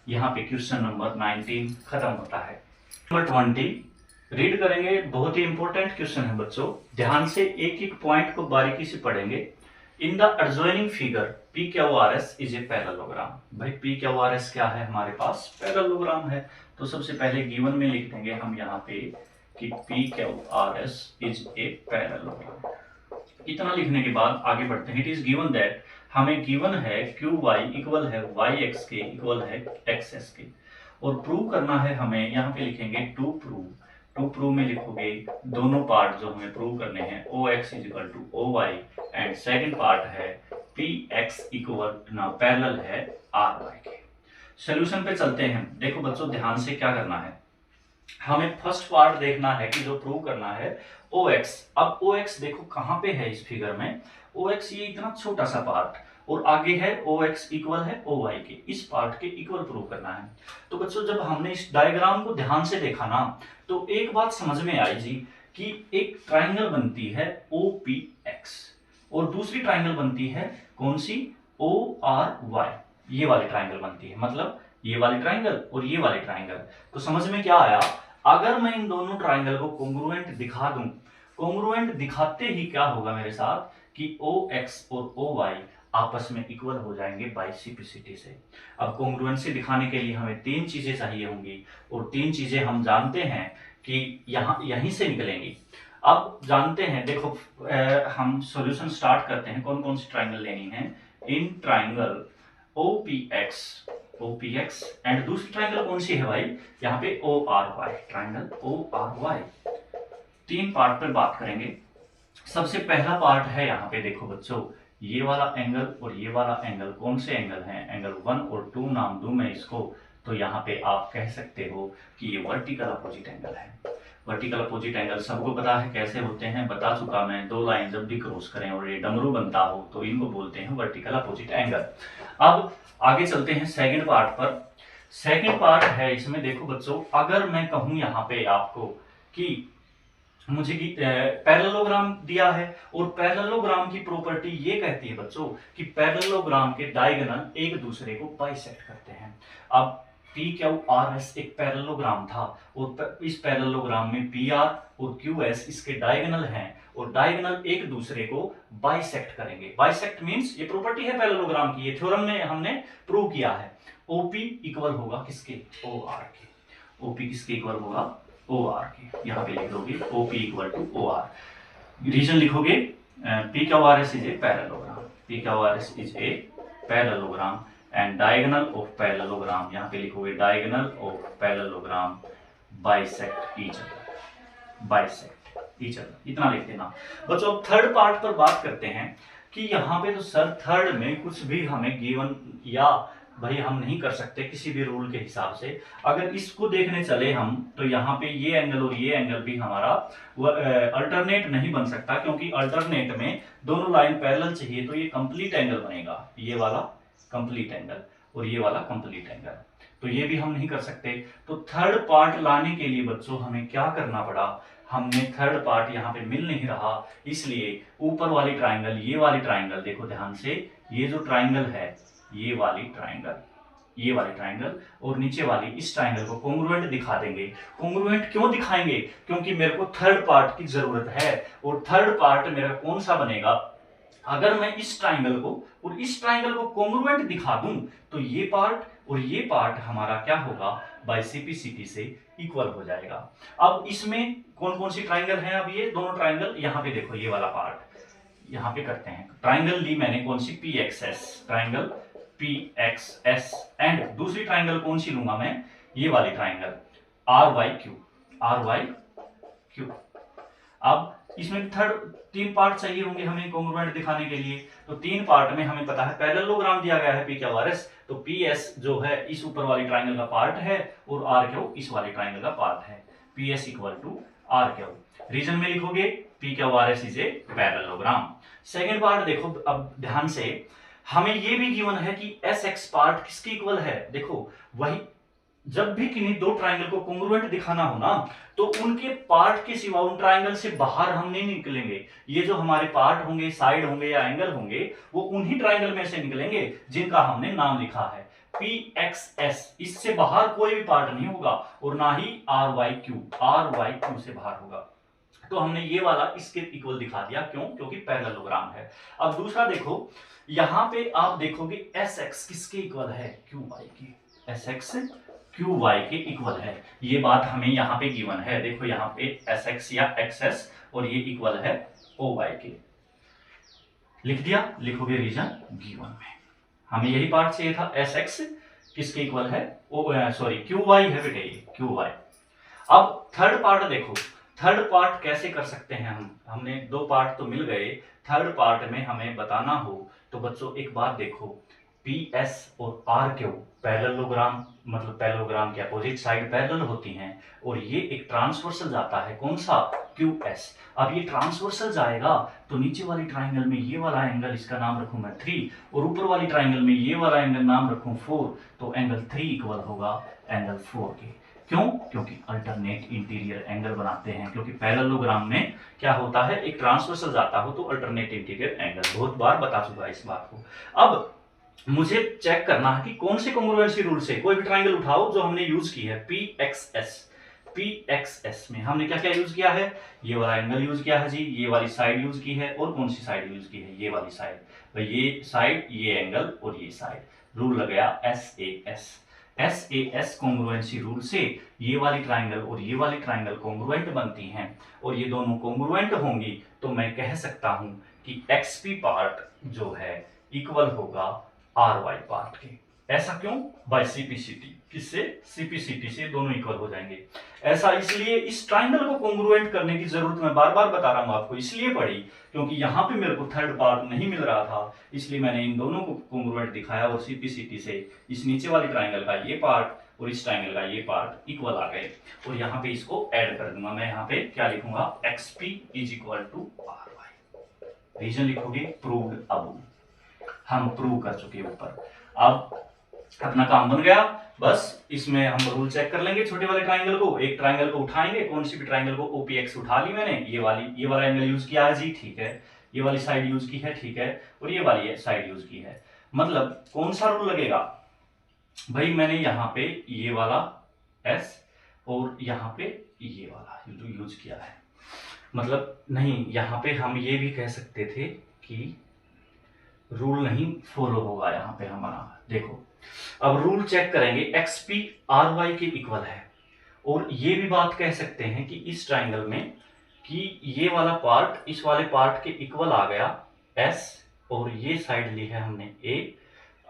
यहाँ पे क्वेश्चन नंबर 19 खत्म होता है। नंबर 20 रीड करेंगे, बहुत ही इंपॉर्टेंट क्वेश्चन है बच्चों, ध्यान से एक एक पॉइंट को बारीकी से पढ़ेंगे। इन the adjoining figure P Q R S is a parallelogram. भाई पी क्यू आर एस क्या है, हमारे पास पैरेललोग्राम है। तो सबसे पहले गिवन में लिख देंगे हम यहाँ पे कि P Q R S is a parallelogram. इतना लिखने के बाद आगे बढ़ते हैं। इट इज गिवन दैट, हमें गिवन है क्यू वाई इक्वल है वाई एक्स के इक्वल है एक्स एस के, और प्रूव करना है हमें। यहाँ पे लिखेंगे टू प्रूव में लिखोगे दोनों पार्ट जो हमें प्रूव करने हैं, O X is equal to O Y, and second part है पी एक्स इक्वल ना पैरेलल है आर वाई के। सोल्यूशन पे चलते हैं। देखो बच्चों ध्यान से क्या करना है, हमें फर्स्ट पार्ट देखना है कि जो प्रूव करना है ओ एक्स। अब ओ एक्स देखो कहां पे है इस फिगर में, ओ एक्स ये इतना छोटा सा पार्ट, और आगे है ओ एक्स इक्वल है ओ वाई के, इस पार्ट के इक्वल प्रूव करना है। तो बच्चों जब हमने इस डायग्राम को ध्यान से देखा ना, तो एक बात समझ में आई जी कि एक ट्राइंगल बनती है ओ पी एक्स, और दूसरी ट्राइंगल बनती है कौन सी, ओ आर वाई। ये वाली ट्राइंगल बनती है, मतलब ये वाली ट्राइंगल और ये वाली ट्राइंगल। तो समझ में क्या आया, अगर मैं इन दोनों ट्राइंगल को कॉन्ग्रुएंट दिखा दूं, कॉन्ग्रुएंट दिखाते ही क्या होगा मेरे साथ कि ओ एक्स और ओ वाई आपस में इक्वल हो जाएंगे बाइसिपिसिटी से। अब कॉन्ग्रुएंसी दिखाने के लिए हमें तीन चीजें चाहिए होंगी, और तीन चीजें हम जानते हैं कि यहीं से निकलेंगी। अब जानते हैं, देखो हम सॉल्यूशन स्टार्ट करते हैं। कौन कौन सी ट्राइंगल लेनी है, इन ट्राइंगल OPX एंड दूसरी ट्राइंगल कौन सी है भाई, यहाँ पे ORY, ट्राइंगल ORY। तीन पार्ट पर बात करेंगे। सबसे पहला पार्ट है यहाँ पे, देखो बच्चों ये वाला एंगल और ये वाला एंगल कौन से एंगल हैं, एंगल 1 और 2 नाम दूं मैं इसको, तो यहाँ पे आप कह सकते हो कि ये वर्टिकल अपोजिट एंगल है। वर्टिकल अपोजिट एंगल सबको पता है कैसे होते हैं, बता चुका मैं। दो लाइन जब भी क्रॉस करें और ये डमरू बनता हो तो इनको बोलते हैं वर्टिकल अपोजिट एंगल। अब आगे चलते हैं सेकंड पार्ट पर। सेकंड पार्ट है इसमें, देखो बच्चों अगर मैं कहूं यहाँ पे आपको कि मुझे पैरेललोग्राम दिया है, और पैरेललोग्राम की प्रॉपर्टी ये कहती है बच्चों कि पैरेललोग्राम के डायगोनल एक दूसरे को बाइसेक्ट करते हैं। अब पी क्यू आर एस एक पैरेललोग्राम था, और इस पैरेललोग्राम में पी आर और क्यू एस इसके डायगोनल हैं, और डायगोनल एक दूसरे को बाइसेक्ट करेंगे। बाइसेक्ट मींस ये प्रॉपर्टी है पैरेललोग्राम की, ये थ्योरम में हमने प्रूव किया है। ओपी इक्वल होगा किसके, ओ आर के। ओपी किसके इक्वल होगा, ओ आर के। यहाँ पे लिख दोगे OP equal to O R. Reason लिखोगे P Q R S is a parallelogram, P Q R S is a parallelogram and diagonal of parallelogram, यहाँ पे लिखोगे diagonal of parallelogram bisect each other, bisect each other, इतना लिख देना बच्चों। अब थर्ड पार्ट पर बात करते हैं कि यहाँ पे तो सर थर्ड में कुछ भी हमें गिवन या भाई हम नहीं कर सकते किसी भी रूल के हिसाब से। अगर इसको देखने चले हम तो यहाँ पे ये एंगल और ये एंगल भी हमारा अल्टरनेट नहीं बन सकता, क्योंकि अल्टरनेट में दोनों लाइन पैरेलल चाहिए, तो ये कंप्लीट एंगल बनेगा, ये वाला कंप्लीट एंगल और ये वाला कंप्लीट एंगल, तो ये भी हम नहीं कर सकते। तो थर्ड पार्ट लाने के लिए बच्चों हमें क्या करना पड़ा, हमने थर्ड पार्ट यहाँ पे मिल नहीं रहा, इसलिए ऊपर वाली ट्राइंगल, ये वाली ट्राइंगल देखो ध्यान से, ये जो ट्राइंगल है ये वाली ट्राइंगल, ये वाली ट्राइंगल और नीचे वाली इस ट्राइंगल को कॉन्ग्रुएंट दिखा देंगे। कॉन्ग्रुएंट क्यों दिखाएंगे, क्योंकि मेरे को थर्ड पार्ट की जरूरत है, और थर्ड पार्ट मेरा कौन सा बनेगा, अगर मैं इस ट्राइंगल को और इस ट्राइंगल को कॉन्ग्रुएंट दिखा दूं तो ये पार्ट और ये पार्ट हमारा क्या होगा, बाय सीपीसीटी से इक्वल हो जाएगा। अब इसमें कौन कौन सी ट्राइंगल है, अब ये दोनों ट्राइंगल यहाँ पे देखो, ये वाला पार्ट यहाँ पे करते हैं। ट्राइंगल ली मैंने कौन सी, P X S, triangle P X S, and दूसरी ट्राइंगल कौन सी लूंगा मैं, ये वाली triangle R Y Q, R Y Q. अब इसमें थर्ड तीन पार्ट चाहिए होंगे हमें कॉन्ग्रुएंट दिखाने के लिए, तो तीन पार्ट में हमें पता है पैरेललोग्राम दिया गया है पी क्यू आर एस, तो पी एस जो है इस ऊपर वाली ट्राइंगल का पार्ट है और आर क्यू इस वाली ट्राइंगल का पार्ट है, P S equal to R Q. Reason में लिखोगे P Q R S is a parallelogram. Second part देखो अब ध्यान से, हमें ये भी गिवन है कि एस एक्स पार्ट किसके इक्वल है, देखो वही जब भी किन्हीं दो ट्राइंगल को कॉन्ग्रुएंट दिखाना हो ना, तो उनके पार्ट के सिवा उन ट्राइंगल से बाहर हम नहीं निकलेंगे। ये जो हमारे पार्ट होंगे, साइड होंगे या एंगल होंगे, वो उन्हीं ट्राइंगल में से निकलेंगे जिनका हमने नाम लिखा है पी एक्स एस, इससे बाहर कोई भी पार्ट नहीं होगा, और ना ही R Y Q, R Y Q से बाहर होगा। तो हमने ये वाला इसके इक्वल दिखा दिया, क्यों, क्योंकि पैरेललोग्राम है। अब दूसरा देखो, यहां पे आप देखोगे एस एक्स किसके इक्वल है, क्यू वाई के, एस एक्स क्यू वाई के इक्वल है, ये बात हमें यहाँ पे गिवन है। देखो यहाँ पे एस एक्स या एक्स एस और ये इक्वल है ओ वाई के, लिख दिया, लिखोगे रीजन गिवन में। हमें यही पार्ट चाहिए था, एस एक्स किसके इक्वल है, ओ सॉरी क्यू वाई है बेटे, क्यू वाई। अब थर्ड पार्ट देखो, थर्ड पार्ट कैसे कर सकते हैं हम, हमने दो पार्ट तो मिल गए, थर्ड पार्ट में हमें बताना हो तो बच्चों एक बात देखो, पी एस और आर क्यू पैरेललोग्राम, मतलब पैरेललोग्राम के अपोजिट साइड पैरेलल होती हैं, और ये एक ट्रांसवर्सल जाता है, कौन सा, क्यू एस। अब ये ट्रांसवर्सल जाएगा तो नीचे वाली ट्राइंगल में ये वाला एंगल, इसका नाम रखूं मैं 3, और ऊपर वाली ट्राइंगल में ये वाला एंगल नाम रखूं 4, तो एंगल 3 इक्वल होगा एंगल 4 के। क्यों, क्योंकि अल्टरनेट इंटीरियर एंगल बनाते हैं, क्योंकि पैरेललोग्राम में क्या होता है, एक ट्रांसवर्सल जाता हो तो अल्टरनेट इंटीरियर एंगल, बहुत बार बता चुका इस बात को। अब मुझे चेक करना है कि कौन से कॉन्ग्रुएंसी रूल से, कोई भी ट्राइंगल उठाओ जो हमने यूज की है, P X S, P X S में हमने क्या क्या यूज किया है, ये वाला एंगल यूज किया है जी, ये वाली साइड यूज की है, और कौन सी साइड यूज की है, ये वाली साइड, भाई ये साइड, ये एंगल और ये साइड, रूल लग गया S A S. S A S congruency rule से ये वाली ट्राइंगल और ये वाली ट्राइंगल कॉन्ग्रुएंट बनती हैं, और ये दोनों कॉन्ग्रुएंट होंगी तो मैं कह सकता हूं कि एक्सपी पार्ट जो है इक्वल होगा आर वाई पार्ट के। ऐसा क्यों, बाय सीपीसीटी, किससे, सीपीसीटी से दोनों इक्वल हो जाएंगे। ऐसा इसलिए इस ट्राइंगल को कॉन्ग्रुएंट करने की जरूरत मैं बार बार बता रहा हूं आपको, इसलिए पड़ी क्योंकि यहां पे मेरे को थर्ड पार्ट नहीं मिल रहा था, इसलिए मैंने इन दोनों को कॉन्ग्रुएंट दिखाया, और सीपीसीटी से इस नीचे वाली ट्राइंगल का ये पार्ट और इस ट्राइंगल का ये पार्ट इक्वल आ गए, और यहाँ पे इसको ऐड कर दूंगा मैं, यहाँ पे क्या लिखूंगा, XP is equal to R Y. Reason लिखोगे प्रूव्ड, अब हम प्रूव कर चुके हैं ऊपर। अब अपना काम बन गया, बस इसमें हम रूल चेक कर लेंगे, छोटे वाले ट्राइंगल को, एक ट्राइंगल को उठाएंगे, कौन सी भी ट्राइंगल को, ओपीएक्स उठा ली मैंने, ये वाला एंगल यूज किया है जी, ठीक है, ये वाली साइड यूज की है, ठीक है, और ये वाली साइड यूज की है, मतलब कौन सा रूल लगेगा भाई, मैंने यहाँ पे ये वाला एस और यहाँ पे ये वाला यूज किया है, मतलब नहीं, यहाँ पे हम ये भी कह सकते थे कि रूल नहीं फॉलो होगा यहाँ पे हमारा, देखो अब रूल चेक करेंगे, एक्सपी आर वाई के इक्वल है, और ये भी बात कह सकते हैं कि इस ट्राइंगल में कि ये वाला पार्ट इस वाले पार्ट के इक्वल आ गया एस, और ये साइड ली है हमने ए।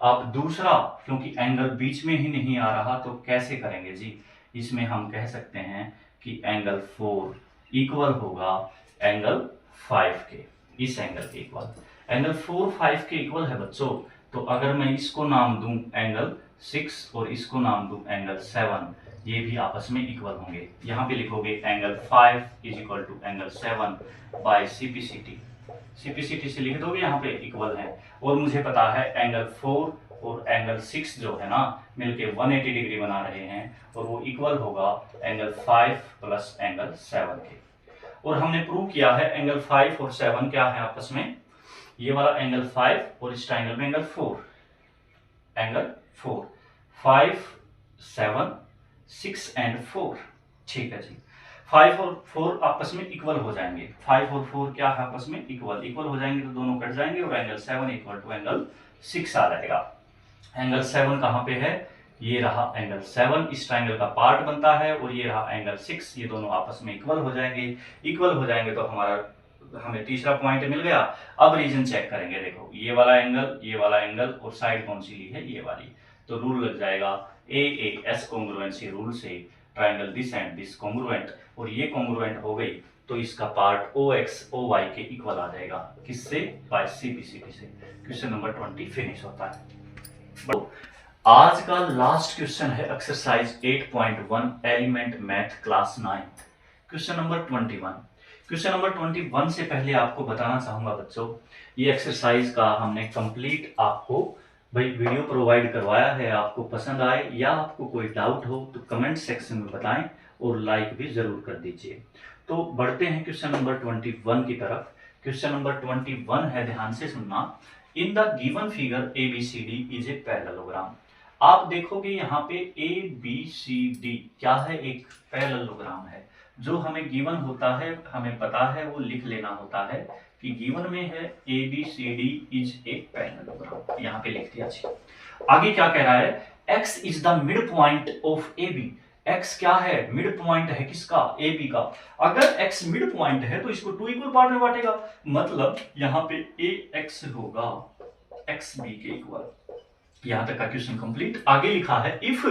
अब दूसरा, क्योंकि एंगल बीच में ही नहीं आ रहा तो कैसे करेंगे जी, इसमें हम कह सकते हैं कि एंगल 4 इक्वल होगा एंगल 5 के, इस एंगल के इक्वल। एंगल 4 5 के इक्वल है बच्चों, तो अगर मैं इसको नाम दूं एंगल 6 और इसको नाम दूं एंगल 7, ये भी आपस में इक्वल होंगे। यहाँ पे लिखोगे angle 5 is equal to angle 7 by CPCT, CPCT से लिख दोगे, यहाँ पे इक्वल है। और मुझे पता है एंगल 4 और एंगल 6 जो है ना मिलके 180 डिग्री बना रहे हैं, और वो इक्वल होगा एंगल 5 प्लस एंगल 7 के। और हमने प्रूव किया है एंगल 5 और 7 क्या है आपस में, ये वाला एंगल 5 और इस ट्राइंगल में एंगल 4, एंगल 4 5 7 6 एंड 4, ठीक है जी। 5 और 4 आपस में इक्वल हो जाएंगे, 5 और 4 क्या है आपस में इक्वल, इक्वल हो जाएंगे तो दोनों कट जाएंगे और एंगल 7 इक्वल टू एंगल 6 आ जाएगा। एंगल 7 कहाँ पे है, ये रहा एंगल 7 इस ट्राइंगल का पार्ट बनता है, और ये रहा एंगल 6, ये दोनों आपस में इक्वल हो जाएंगे। इक्वल हो जाएंगे तो हमें तीसरा पॉइंट मिल गया। अब रीजन चेक करेंगे, देखो ये वाला एंगल और साइड कौन सी ली है, ये वाली, तो रूल लग जाएगा ए एस कॉन्ग्रुएंसी रूल से triangle this and this congruent, और ये कॉन्ग्रुएंट हो गई तो इसका पार्ट ओ एक्स ओ वाई के इक्वल आ जाएगा, किससे, बाय सीपीसीटी से। क्वेश्चन नंबर 20 फिनिश होता है। आज का लास्ट क्वेश्चन है exercise 8.1 element math class 9, question number 21। Question number 21 से पहले आपको बताना चाहूंगा बच्चों, ये एक्सरसाइज का हमने कंप्लीट आपको भाई वीडियो प्रोवाइड करवाया है। आपको पसंद आए या आपको कोई डाउट हो तो कमेंट सेक्शन में बताएं, और लाइक भी जरूर कर दीजिए। तो बढ़ते हैं क्वेश्चन नंबर 21 की तरफ। क्वेश्चन नंबर 21 है, ध्यान से सुनना। In the given figure A B C D is a parallelogram. आप देखोगे यहाँ पे ए बी सी डी क्या है, एक पैरेललोग्राम है। जो हमें गिवन होता है हमें पता है वो लिख लेना होता है कि गिवन में है A B C D is a parallelogram, यहाँ पे लिख दिया। आगे क्या कह रहा है, x is the mid point of A B. x क्या है, मिड पॉइंट है किसका, ए बी का। अगर x मिड पॉइंट है तो इसको 2 इक्वल पार्ट में बांटेगा, मतलब यहाँ पे ए एक्स होगा एक्स बी के इक्वल। यहां तक का क्वेश्चन कंप्लीट। आगे लिखा है इफ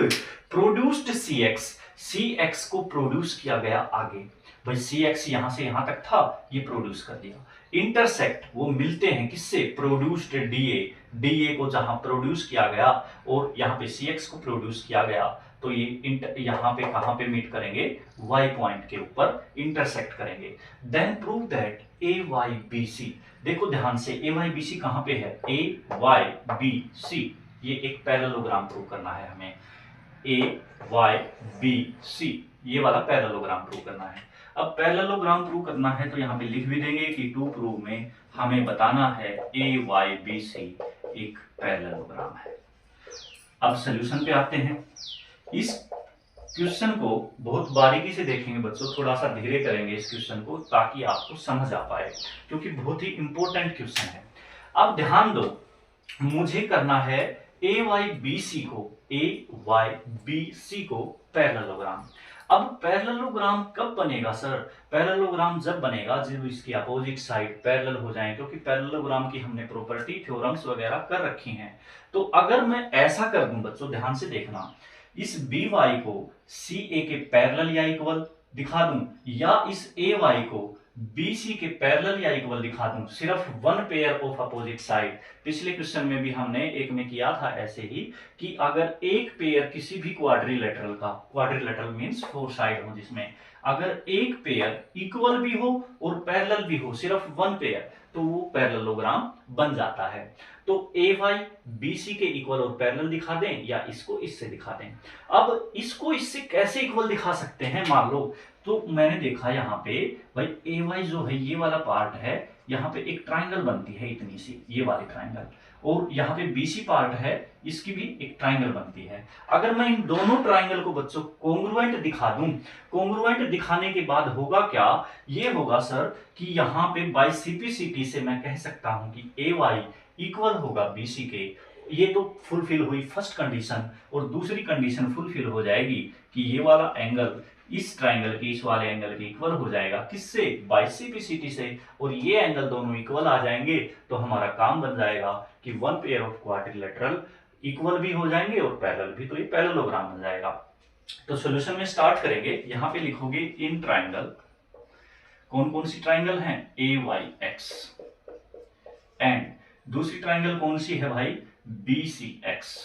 प्रोड्यूस्ड सी एक्स को प्रोड्यूस किया गया आगे, भाई सी एक्स यहां से यहां तक था, ये प्रोड्यूस कर दिया। इंटरसेक्ट वो मिलते हैं किससे, प्रोड्यूस्ड डीए को जहां प्रोड्यूस किया गया और यहाँ पे सी एक्स को प्रोड्यूस किया गया, तो ये यहाँ पे कहां पे मीट करेंगे, y पॉइंट के ऊपर इंटरसेक्ट करेंगे। Then prove that A Y B C. देखो ध्यान से, ए वाई बी सी कहां पे है, ए वाई बी सी, ये एक पैरेललोग्राम प्रूव करना है हमें। ए वाई बी सी ये वाला पैरेललोग्राम प्रूव करना है। अब पैरेललोग्राम प्रूव करना है तो यहाँ पे लिख भी देंगे कि टू प्रूव में हमें बताना है ए वाई बी सी एक पैरेललोग्राम है। अब सॉल्यूशन पे आते हैं। इस क्वेश्चन को बहुत बारीकी से देखेंगे बच्चों, थोड़ा सा धीरे करेंगे इस क्वेश्चन को ताकि आपको समझ आ पाए, क्योंकि बहुत ही इंपॉर्टेंट क्वेश्चन है। अब ध्यान दो, मुझे करना है ए वाई बी सी को पैरेललोग्राम। अब पैरेललोग्राम कब बनेगा सर, पैरेललोग्राम जब बनेगा जब इसकी अपोजिट साइड पैरेलल हो जाए, क्योंकि पैरेललोग्राम की हमने प्रॉपर्टी थ्योरम्स वगैरह कर रखी हैं। तो अगर मैं ऐसा कर दूं बच्चों, ध्यान से देखना, इस बी वाई को सी ए के पैरेलल या इक्वल दिखा दूं, या इस ए वाई को बी सी के पैरेलल या इक्वल दिखा दूं, सिर्फ one pair of opposite side. पिछले क्वेश्चन में भी हमने एक में किया था ऐसे ही, कि अगर एक पेयर किसी भी क्वाड्रिलेटरल का, क्वाड्रिलेटरल मींस 4 साइड हो, जिसमें अगर एक पेयर इक्वल भी हो और पैरेलल भी हो, सिर्फ वन पेयर, तो वो पैरेललोग्राम बन जाता है। तो ए वाई बी सी के इक्वल और पैरेलल दिखा दें, या इसको इससे दिखा दें। अब इसको इससे कैसे इक्वल दिखा सकते हैं, मान लो तो मैंने देखा यहाँ पे भाई ए वाई जो है ये वाला पार्ट है, यहाँ पे एक ट्राइंगल बनती है इतनी सी, ये वाली ट्राइंगल, और यहाँ पे बीसी पार्ट है, इसकी भी एक ट्राइंगल बनती है। अगर मैं इन दोनों ट्राइंगल को बच्चों कॉन्ग्रुएंट दिखा दूं, कॉन्ग्रुएंट दिखाने के बाद होगा क्या, ये होगा सर कि यहाँ पे बाय सीपीसीटी से मैं कह सकता हूं कि ए वाई इक्वल होगा बीसी के। ये तो फुलफिल हुई फर्स्ट कंडीशन, और दूसरी कंडीशन फुलफिल हो जाएगी कि ये वाला एंगल इस ट्राइंगल की इस वाले एंगल के इक्वल हो जाएगा, किससे? बाय सीपीसीटी से। और ये एंगल दोनों इक्वल आ जाएंगे तो हमारा काम बन जाएगा कि one pair of quadrilateral equal भी हो जाएंगे और पैरेलल भी, तो ये पैरेललोग्राम बन जाएगा। तो सॉल्यूशन में स्टार्ट करेंगे। यहां पे लिखोगे इन ट्राइंगल, कौन कौन सी ट्राइंगल हैं? ए वाई एक्स, एंड दूसरी ट्राइंगल कौन सी है भाई? B C X,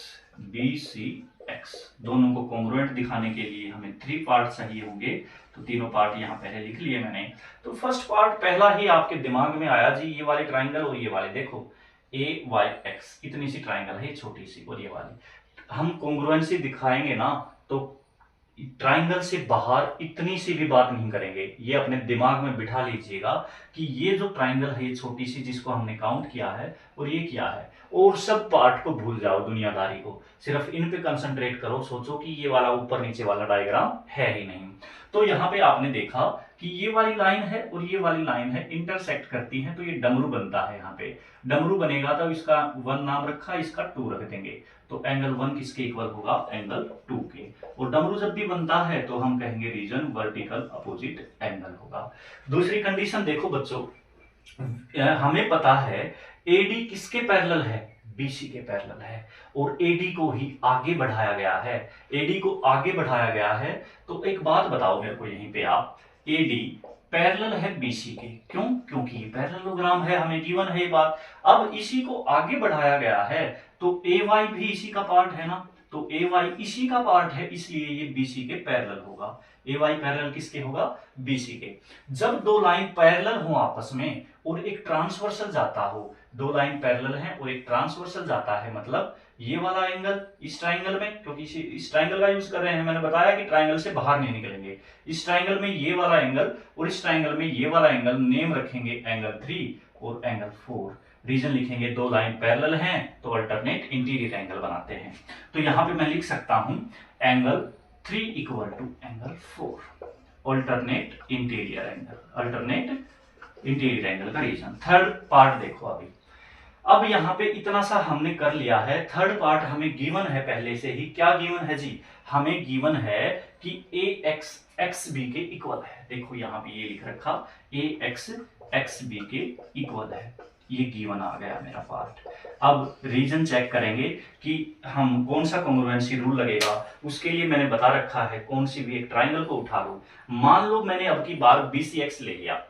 B C X. दोनों को कॉन्ग्रुएंट दिखाने के लिए हमें 3 पार्ट चाहिए होंगे, तो तीनों पार्ट यहां पहले लिख लिए मैंने। तो फर्स्ट पार्ट पहला ही आपके दिमाग में आया जी, ये वाले ट्राइंगल और ये वाले, देखो ए वाई एक्स इतनी सी ट्राइंगल है, छोटी सी, और ये वाली हम कॉन्ग्रुएंसी दिखाएंगे ना तो ट्राइंगल से बाहर इतनी सी भी बात नहीं करेंगे। ये अपने दिमाग में बिठा लीजिएगा कि ये जो ट्राइंगल है, ये छोटी सी जिसको हमने काउंट किया है और ये क्या है, और सब पार्ट को भूल जाओ, दुनियादारी को, सिर्फ इन पे कंसंट्रेट करो। सोचो कि ये वाला ऊपर नीचे वाला डायग्राम है ही नहीं। तो यहाँ पे आपने देखा कि ये वाली लाइन है और ये वाली लाइन है, इंटरसेक्ट करती है, तो ये डमरू बनता है। यहाँ पे डमरू बनेगा तो इसका 1 नाम रखा, इसका 2 रख देंगे, तो एंगल 1 किसके इक्वल होगा? एंगल 2 के। और डमरू जब भी बनता है तो हम कहेंगे रीजन वर्टिकल अपोजिट एंगल होगा। दूसरी कंडीशन देखो बच्चों, हमें पता है एडी किसके पैरेलल है? बीसी के पैरेलल है, और एडी को ही आगे बढ़ाया गया है। एडी को आगे बढ़ाया गया है, तो एक बात बताओ मेरे को यहीं पे आप, एडी पैरेलल है बीसी के, क्यों? क्योंकि ये पैरेललोग्राम है, हमें गिवन है ये बात। अब इसी को आगे बढ़ाया गया है तो ए वाई भी इसी का पार्ट है ना, तो ए वाई इसी का पार्ट है, इसलिए ये बीसी के पैरेलल होगा। ए वाई पैरेलल किसके होगा? बीसी के। जब दो लाइन पैरेलल हो आपस में और एक ट्रांसवर्सल जाता हो, दो लाइन पैरेलल हैं और एक ट्रांसवर्सल जाता है, मतलब ये वाला एंगल इस ट्राइंगल में, क्योंकि इस ट्राइंगल का यूज कर रहे हैं, मैंने बताया कि ट्राइंगल से बाहर नहीं निकलेंगे। इस ट्राइंगल में ये वाला एंगल और इस ट्राइंगल में ये वाला एंगल, नेम रखेंगे एंगल 3 और एंगल 4। रीजन लिखेंगे, दो लाइन पैरेलल हैं तो अल्टरनेट इंटीरियर एंगल बनाते हैं। तो यहां पे मैं लिख सकता हूं angle 3 equal to angle 4, alternate interior angle, alternate interior angle का रीजन। थर्ड पार्ट देखो अभी, अब यहां पे इतना सा हमने कर लिया है। थर्ड पार्ट हमें गिवन है पहले से ही। क्या गिवन है जी? हमें गिवन है कि ए एक्स एक्स बी के इक्वल है। देखो यहां पे ये लिख रखा, ए एक्स एक्स बी के इक्वल है, ये गिवन आ गया मेरा पार्ट। अब रीजन चेक करेंगे कि हम कौन सा कॉन्ग्रुएंसी रूल लगेगा, उसके लिए मैंने बता रखा है कौन सी भी एक ट्राइंगल को उठा लो। मान लो मैंने अब की बार BCX ले लिया,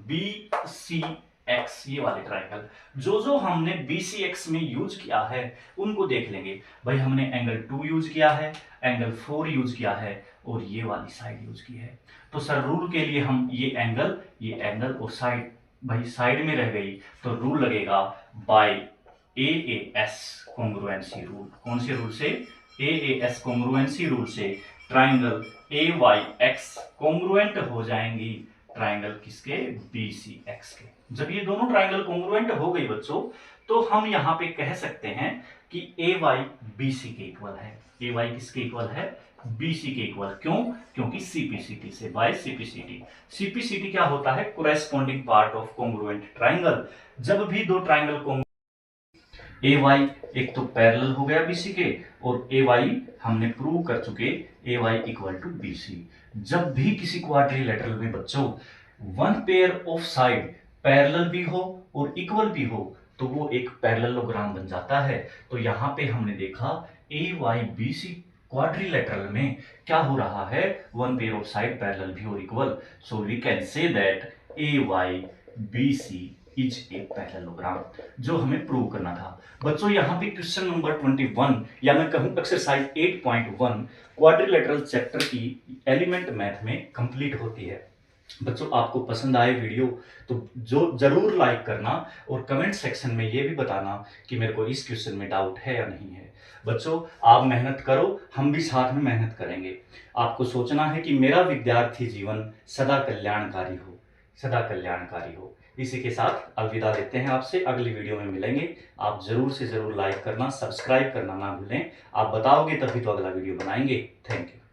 BCX ये वाले ट्राइंगल, जो जो हमने BCX में यूज किया है उनको देख लेंगे। भाई हमने एंगल 2 यूज किया है, एंगल 4 यूज किया है और ये वाली साइड यूज की है। तो सर रूल के लिए हम ये एंगल और साइड, भाई साइड में रह गई तो रूल लगेगा बाय AAS कॉन्ग्रुएंसी रूल। कौन से रूल से? AAS कॉन्ग्रुएंसी रूल से ट्राइंगल AYX कॉन्ग्रुएंट हो जाएंगी ट्राइंगल किसके? BCX के। जब ये दोनों ट्राइंगल कॉन्ग्रुएंट हो गई बच्चों, तो हम यहां पे कह सकते हैं कि AY BC के इक्वल है। AY किसके इक्वल है? BC के इक्वल। क्यों? क्योंकि CPCT से, बाय CPCT। CPCT क्या होता है? Corresponding part of congruent triangle. जब भी दो ट्राइंगल AY एक तो पैरेलल हो गया BC के, और AY हमने प्रूव कर चुके AY इक्वल टू BC। जब भी किसी क्वाड्रिलेटरल में बच्चों one pair of side parallel भी हो और इक्वल भी हो तो वो एक पैरेललोग्राम बन जाता है। तो यहां पे हमने देखा AY BC क्वाड्रिलेटरल में क्या हो रहा है? One pair of side parallel भी और equal, so we can say that AY BC is a parallelogram, जो हमें प्रूव करना था। बच्चों यहाँ पे क्वेश्चन नंबर 21 या मैं कहूँ एक्सरसाइज 8.1 क्वाड्रिलेटरल चैप्टर की एलिमेंट मैथ में कंप्लीट होती है। बच्चों आपको पसंद आए वीडियो तो जो जरूर लाइक करना और कमेंट सेक्शन में ये भी बताना कि मेरे को इस क्वेश्चन में डाउट है या नहीं है। बच्चों आप मेहनत करो, हम भी साथ में मेहनत करेंगे। आपको सोचना है कि मेरा विद्यार्थी जीवन सदा कल्याणकारी हो, सदा कल्याणकारी हो। इसी के साथ अलविदा देते हैं आपसे, अगली वीडियो में मिलेंगे। आप जरूर से जरूर लाइक करना, सब्सक्राइब करना ना भूलें। आप बताओगे तभी तो अगला वीडियो बनाएंगे। Thank you.